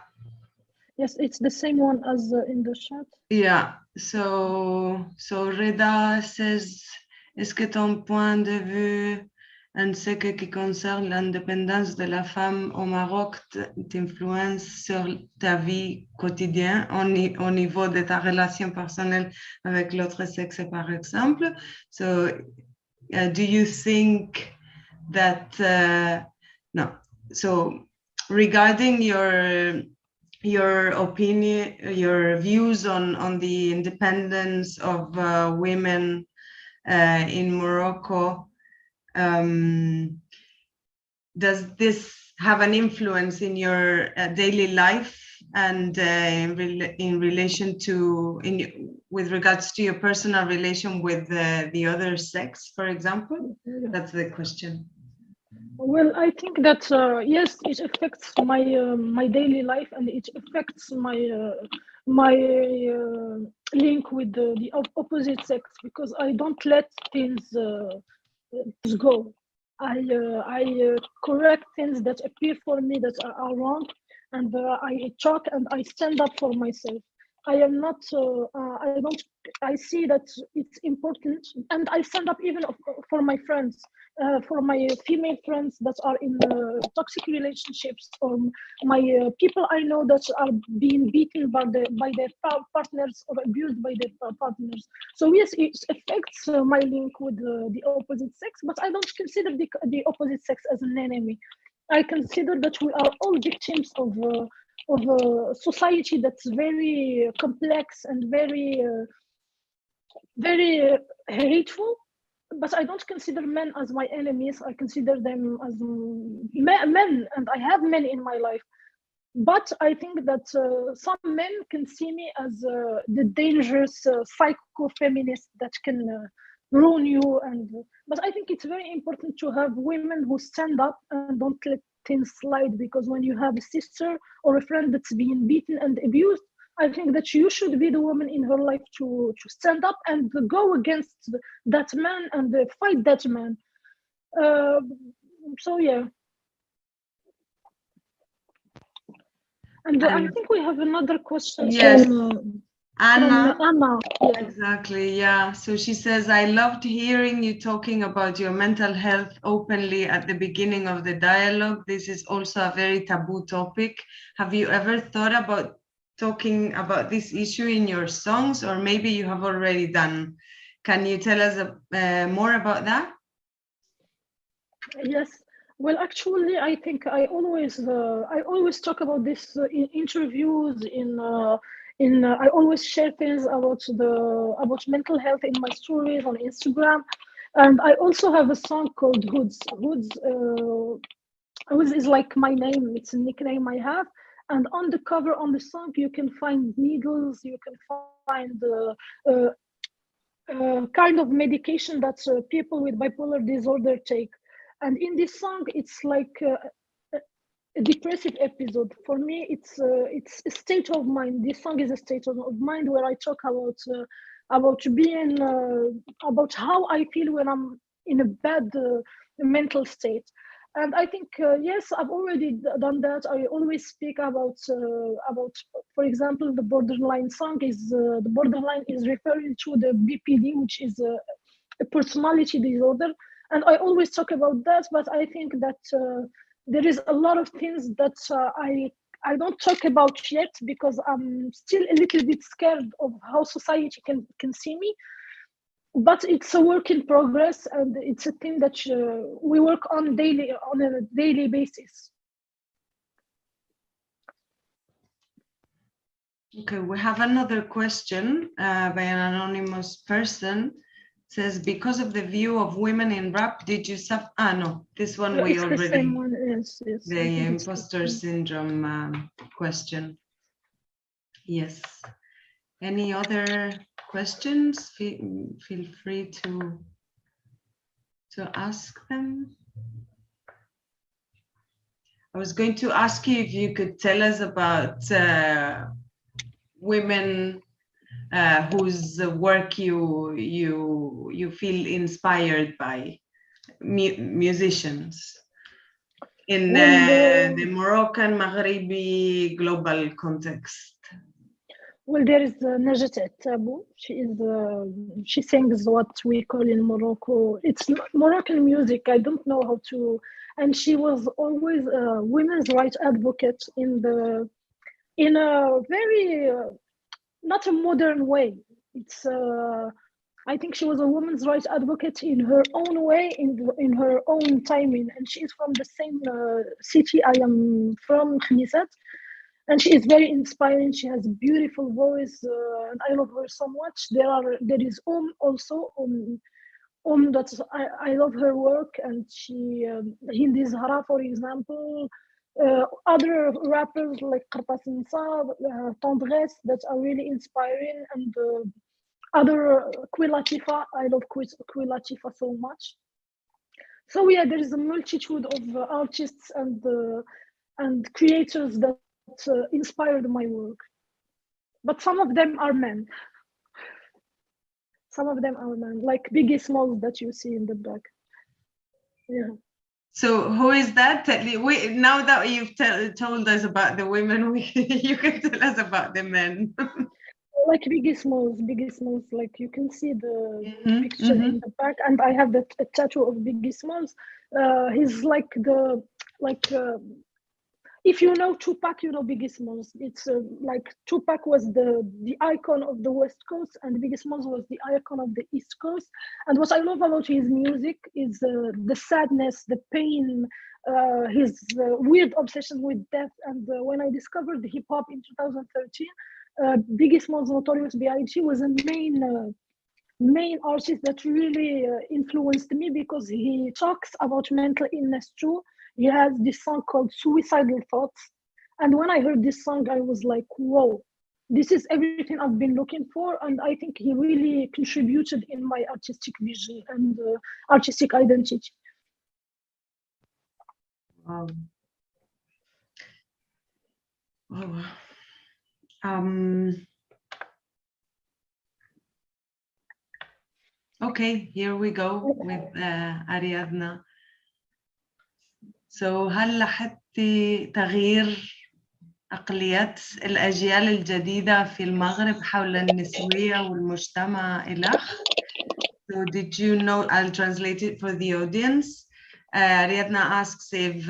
Speaker 1: Yes, it's the same one as in the chat.
Speaker 2: Yeah. So Reda says, est-ce que ton point de vue en ce qui concerne l'indépendance de la femme au Maroc t'influence sur ta vie quotidienne au niveau de ta relation personnelle avec l'autre sexe, par exemple? So, do you think that no? So, regarding your opinion, your views on the independence of women in Morocco, does this have an influence in your daily life, and in relation to with regards to your personal relation with the other sex, for example? That's the question.
Speaker 1: Well, I think that yes, it affects my my daily life, and it affects my link with the opposite sex, because I don't let things go. I correct things that appear for me that are wrong, and I talk and I stand up for myself. I am not. I see that it's important, and I stand up even for my friends, for my female friends that are in toxic relationships, or my people I know that are being beaten by their partners, or abused by their partners. So yes, it affects my link with the opposite sex, but I don't consider the opposite sex as an enemy. I consider that we are all victims of a society that's very complex and very hateful. But I don't consider men as my enemies. I consider them as men, and I have men in my life. But I think that some men can see me as the dangerous psycho-feminist that can ruin you. But I think it's very important to have women who stand up and don't let things slide, because when you have a sister or a friend that's being beaten and abused, I think that you should be the woman in her life to stand up and go against that man and fight that man. So yeah. And I think we have another question.
Speaker 2: Yes. Anna.
Speaker 1: Anna. Yeah.
Speaker 2: Exactly, yeah. So she says, I loved hearing you talking about your mental health openly at the beginning of the dialogue. This is also a very taboo topic. Have you ever thought about talking about this issue in your songs, or maybe you have already done? Can you tell us more about that?
Speaker 1: Yes. Well, actually, I think I always talk about this in interviews. I always share things about mental health in my stories on Instagram, and I also have a song called Hoods. Hoods is like my name. It's a nickname I have, and on the cover on the song you can find needles. You can find kind of medication that people with bipolar disorder take. And in this song, it's like a depressive episode. For me, it's a state of mind. This song is a state of mind where I talk about being about how I feel when I'm in a bad mental state. And I think yes, I've already done that. I always speak about, for example, the borderline song is the borderline is referring to the BPD, which is a personality disorder, and I always talk about that. But I think that there is a lot of things that I don't talk about yet because I'm still a little bit scared of how society can see me. But it's a work in progress, and it's a thing that we work on a daily basis.
Speaker 2: Okay, we have another question by an anonymous person. It says, because of the view of women in rap, did you suffer? Ah, no, this one we already.
Speaker 1: The same one. Yes.
Speaker 2: The imposter syndrome question. Yes. Any other questions? Feel free to ask them. I was going to ask you if you could tell us about women whose work you feel inspired by, musicians in the Moroccan Maghrebi global context.
Speaker 1: Well, there is Najat Abu. She sings what we call in Morocco. It's Moroccan music. I don't know how to. And she was always a women's rights advocate in a very not a modern way. It's I think she was a women's rights advocate in her own way, in her own timing. And she is from the same city I am from, Khanisat. And she is very inspiring. She has a beautiful voice, and I love her so much. There is also. That I love her work, and she Hindi Zahra, for example, other rappers like Qartas Nsa, Tendresse, that are really inspiring, and other Queen Latifah. I love Queen Latifah so much. So yeah, there is a multitude of artists and creators that inspired my work, but some of them are men. Some of them are men, like Biggie Smalls that you see in the back. Yeah.
Speaker 2: So who is that? Now that you've told us about the women, you can tell us about the men.
Speaker 1: Like Biggie Smalls, like you can see the picture in the back, and I have a tattoo of Biggie Smalls. He's like if you know Tupac, you know Biggie Smalls. It's like Tupac was the icon of the West Coast, and Biggie Smalls was the icon of the East Coast. And what I love about his music is the sadness, the pain, his weird obsession with death. And when I discovered hip hop in 2013, Biggie Smalls, Notorious B.I.G. was a main artist that really influenced me, because he talks about mental illness too. He has this song called Suicidal Thoughts. And when I heard this song, I was like, whoa, this is everything I've been looking for. And I think he really contributed in my artistic vision and artistic identity.
Speaker 2: Wow. Okay, here we go with Ariadna. So هل لاحظتي تغيير أقليات الأجيال الجديدة في المغرب حول النسوية والمجتمع إلخ. So did you know, I'll translate it for the audience. Ariadna asks if,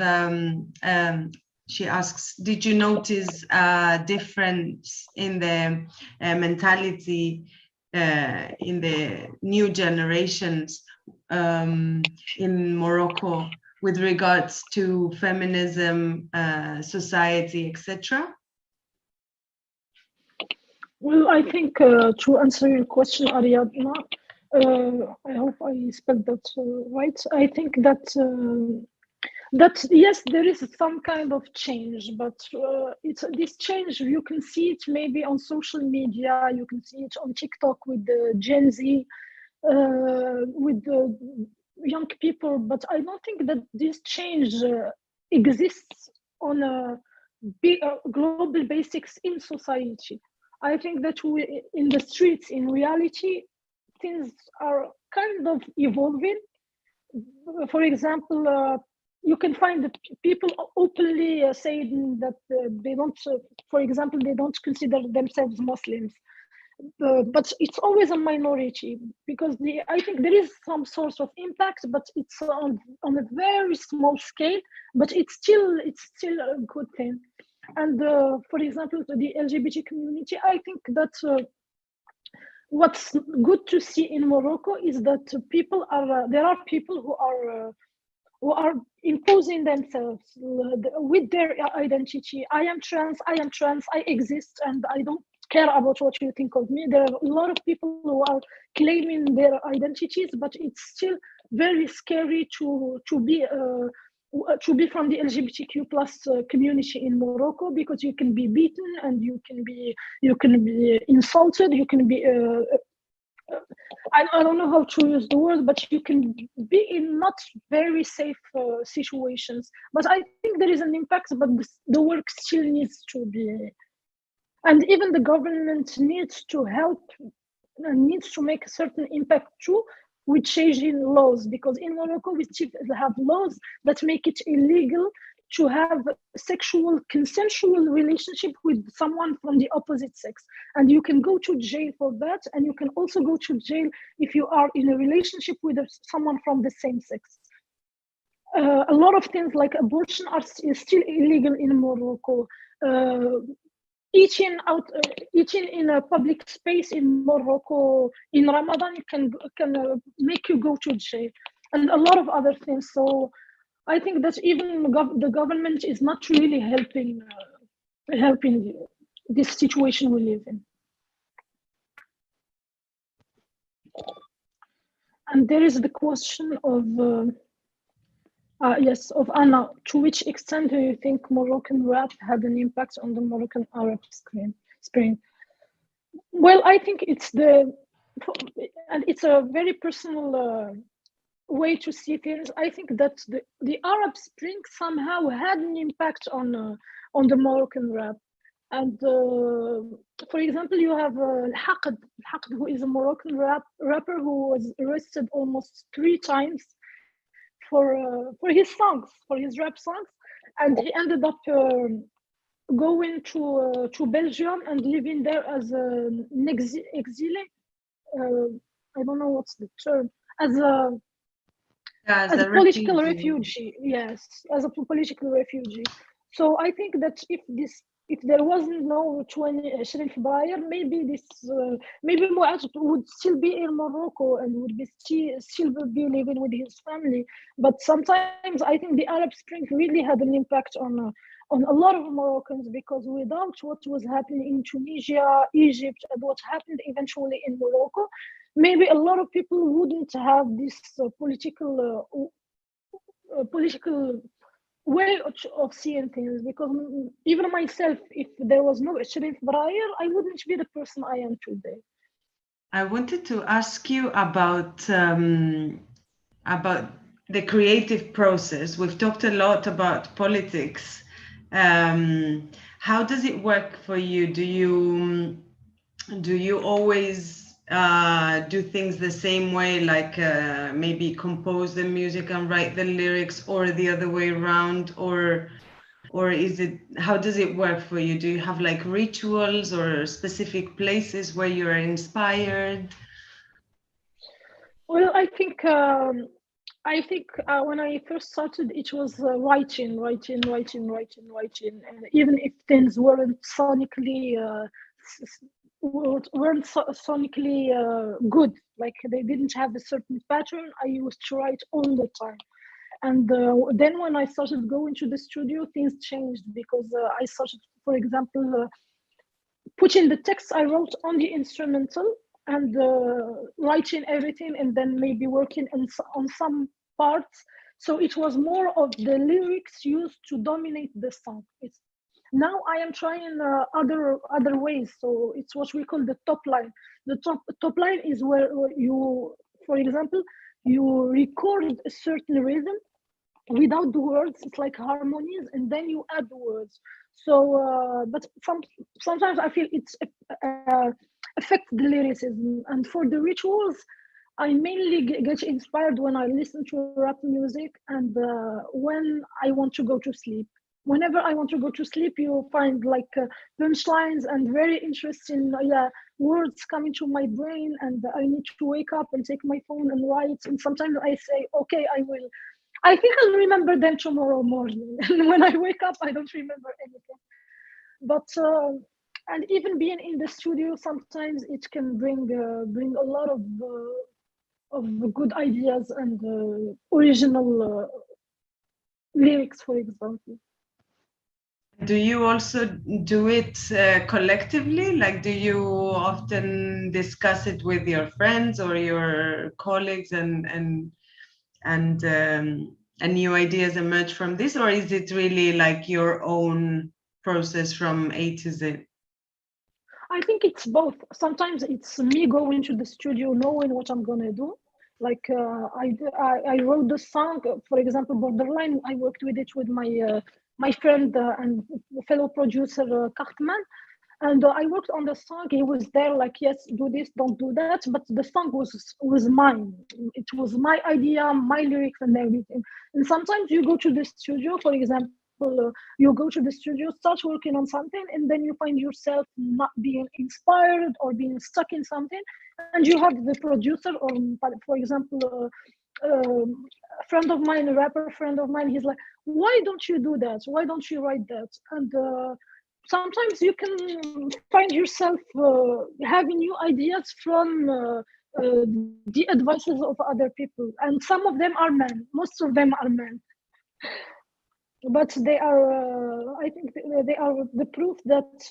Speaker 2: she asks, did you notice a difference in the mentality in the new generations in Morocco with regards to feminism, society, etc.?
Speaker 1: Well, I think to answer your question, Ariadna, I hope I spelled that right. I think that that yes, there is some kind of change, but it's this change. You can see it maybe on social media. You can see it on TikTok with the Gen Z, with the young people. But I don't think that this change exists on a big global basics in society. I think that we in the streets, in reality, things are kind of evolving. For example, you can find that people openly saying that they don't, for example, they don't consider themselves Muslims. But it's always a minority because I think there is some sort of impact, but it's on a very small scale. But it's still a good thing. And for example, the LGBT community, I think that what's good to see in Morocco is that people are there are people who are imposing themselves with their identity. I am trans, I exist, and I don't care about what you think of me. There are a lot of people who are claiming their identities, but it's still very scary to be from the LGBTQ plus community in Morocco, because you can be beaten and you can be insulted, you can be I don't know how to use the word, but you can be in not very safe situations. But I think there is an impact, but the work still needs to be, and even the government needs to help and needs to make a certain impact too, with changing laws, because in Morocco we still have laws that make it illegal to have sexual consensual relationship with someone from the opposite sex, and you can go to jail for that, and you can also go to jail if you are in a relationship with someone from the same sex. A lot of things like abortion are still illegal in Morocco. Eating in a public space in Morocco in Ramadan can make you go to jail, and a lot of other things. So I think that even the government is not really helping this situation we live in. And there is the question of of Anna. To which extent do you think Moroccan rap had an impact on the Moroccan Arab Spring? Well, I think it's a very personal way to see things. I think that the Arab Spring somehow had an impact on the Moroccan rap. And for example, you have Khtek, who is a Moroccan rapper who was arrested almost 3 times for his songs, for his rap songs, and he ended up going to Belgium and living there as an exile. I don't know what's the term, as a political refugee. Yes, as a political refugee. So I think that if there wasn't no 20 February, maybe Muad would still be in Morocco and would be still be living with his family. But sometimes I think the Arab Spring really had an impact on a lot of Moroccans, because without what was happening in Tunisia, Egypt, and what happened eventually in Morocco, maybe a lot of people wouldn't have this political way of seeing things. Because even myself, if there was no Sharif Brayer, I wouldn't be the person I am today.
Speaker 2: I wanted to ask you about the creative process. We've talked a lot about politics. How does it work for you? Do you always do things the same way, like maybe compose the music and write the lyrics, or the other way around, or Or how does it work for you? Do you have like rituals or specific places where you're inspired?
Speaker 1: Well, I think when I first started, it was writing, and even if things weren't sonically good, like they didn't have a certain pattern, I used to write all the time. And then when I started going to the studio, things changed because I started, for example, putting the text I wrote on the instrumental and writing everything, and then maybe working on some parts. So it was more of the lyrics used to dominate the song. Now I am trying other ways. So it's what we call the top line. The top line is where you, for example, you record a certain rhythm without the words. It's like harmonies, and then you add the words. So but sometimes I feel it's affects the lyricism. And for the rituals, I mainly get inspired when I listen to rap music, and when I want to go to sleep. Whenever I want to go to sleep, you find like punchlines and very interesting words coming to my brain, and I need to wake up and take my phone and write. And sometimes I say, okay, I think I'll remember them tomorrow morning. And when I wake up, I don't remember anything. But and even being in the studio, sometimes it can bring a lot of good ideas and original lyrics, for example.
Speaker 2: Do you also do it collectively? Like, do you often discuss it with your friends or your colleagues, and new ideas emerge from this, or is it really like your own process from A to Z?
Speaker 1: I think it's both. Sometimes it's me going to the studio knowing what I'm gonna do. Like I wrote the song, for example, Borderline. I worked with it with my friend and fellow producer Khtek. And I worked on the song. He was there, like, yes, do this, don't do that. But the song was mine. It was my idea, my lyrics, and everything. And sometimes you go to the studio, for example, you go to the studio, start working on something, and then you find yourself not being inspired or being stuck in something. And you have the producer, or for example, a friend of mine, a rapper friend of mine, he's like, why don't you do that? Why don't you write that? And sometimes you can find yourself having new ideas from the advices of other people. And some of them are men. Most of them are men. But they are, I think they are the proof that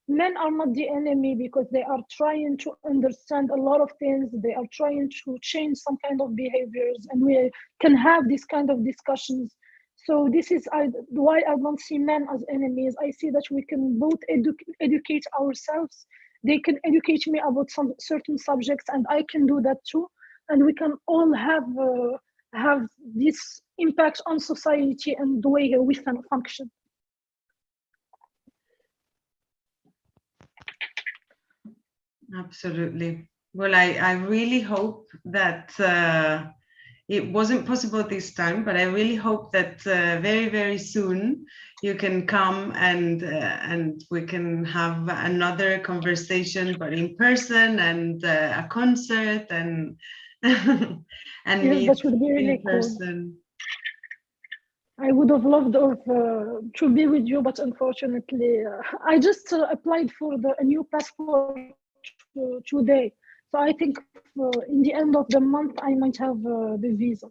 Speaker 1: men are not the enemy, because they are trying to understand a lot of things. They are trying to change some kind of behaviors, and we can have this kind of discussions. So this is why I don't see men as enemies. I see that we can both educate ourselves. They can educate me about some certain subjects, and I can do that too. And we can all have this impact on society and the way we can function.
Speaker 2: Absolutely. Well, I really hope that it wasn't possible this time, but I really hope that very, very soon you can come and we can have another conversation, but in person, and a concert, and and
Speaker 1: yes, that would be really
Speaker 2: in person.
Speaker 1: Cool. I would have loved to be with you, but unfortunately, I just applied for a new passport today. So I think in the end of the month, I might have the visa.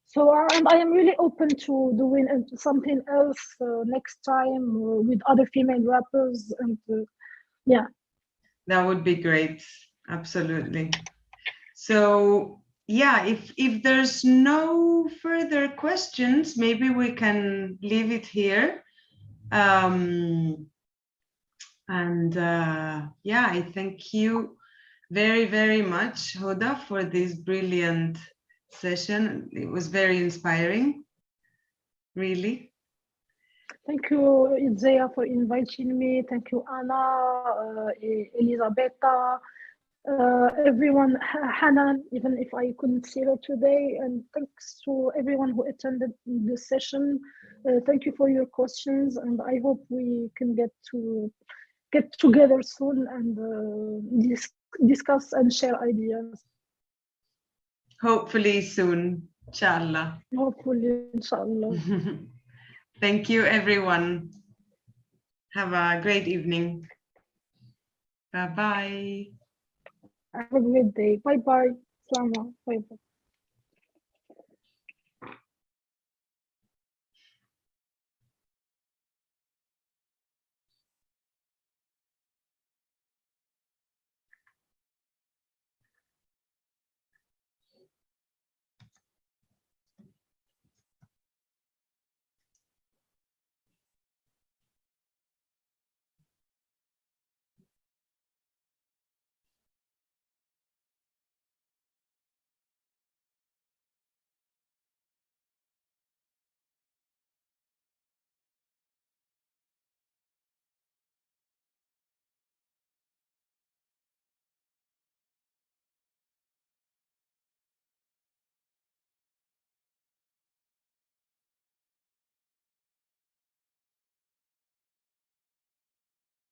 Speaker 1: So and I am really open to doing something else next time with other female rappers. And yeah.
Speaker 2: That would be great. Absolutely. So yeah, if there's no further questions, maybe we can leave it here. Yeah, I thank you very, very much, Houda, for this brilliant session. It was very inspiring, really.
Speaker 1: Thank you, Itzea, for inviting me. Thank you, Anna, Elisabetta, everyone, Hanan, even if I couldn't see her today, and thanks to everyone who attended this session. Thank you for your questions, and I hope we can get together soon and discuss and share ideas.
Speaker 2: Hopefully soon, inshallah.
Speaker 1: Hopefully, inshallah.
Speaker 2: Thank you, everyone. Have a great evening. Bye-bye.
Speaker 1: Have a great day. Bye-bye. Salama. Bye-bye.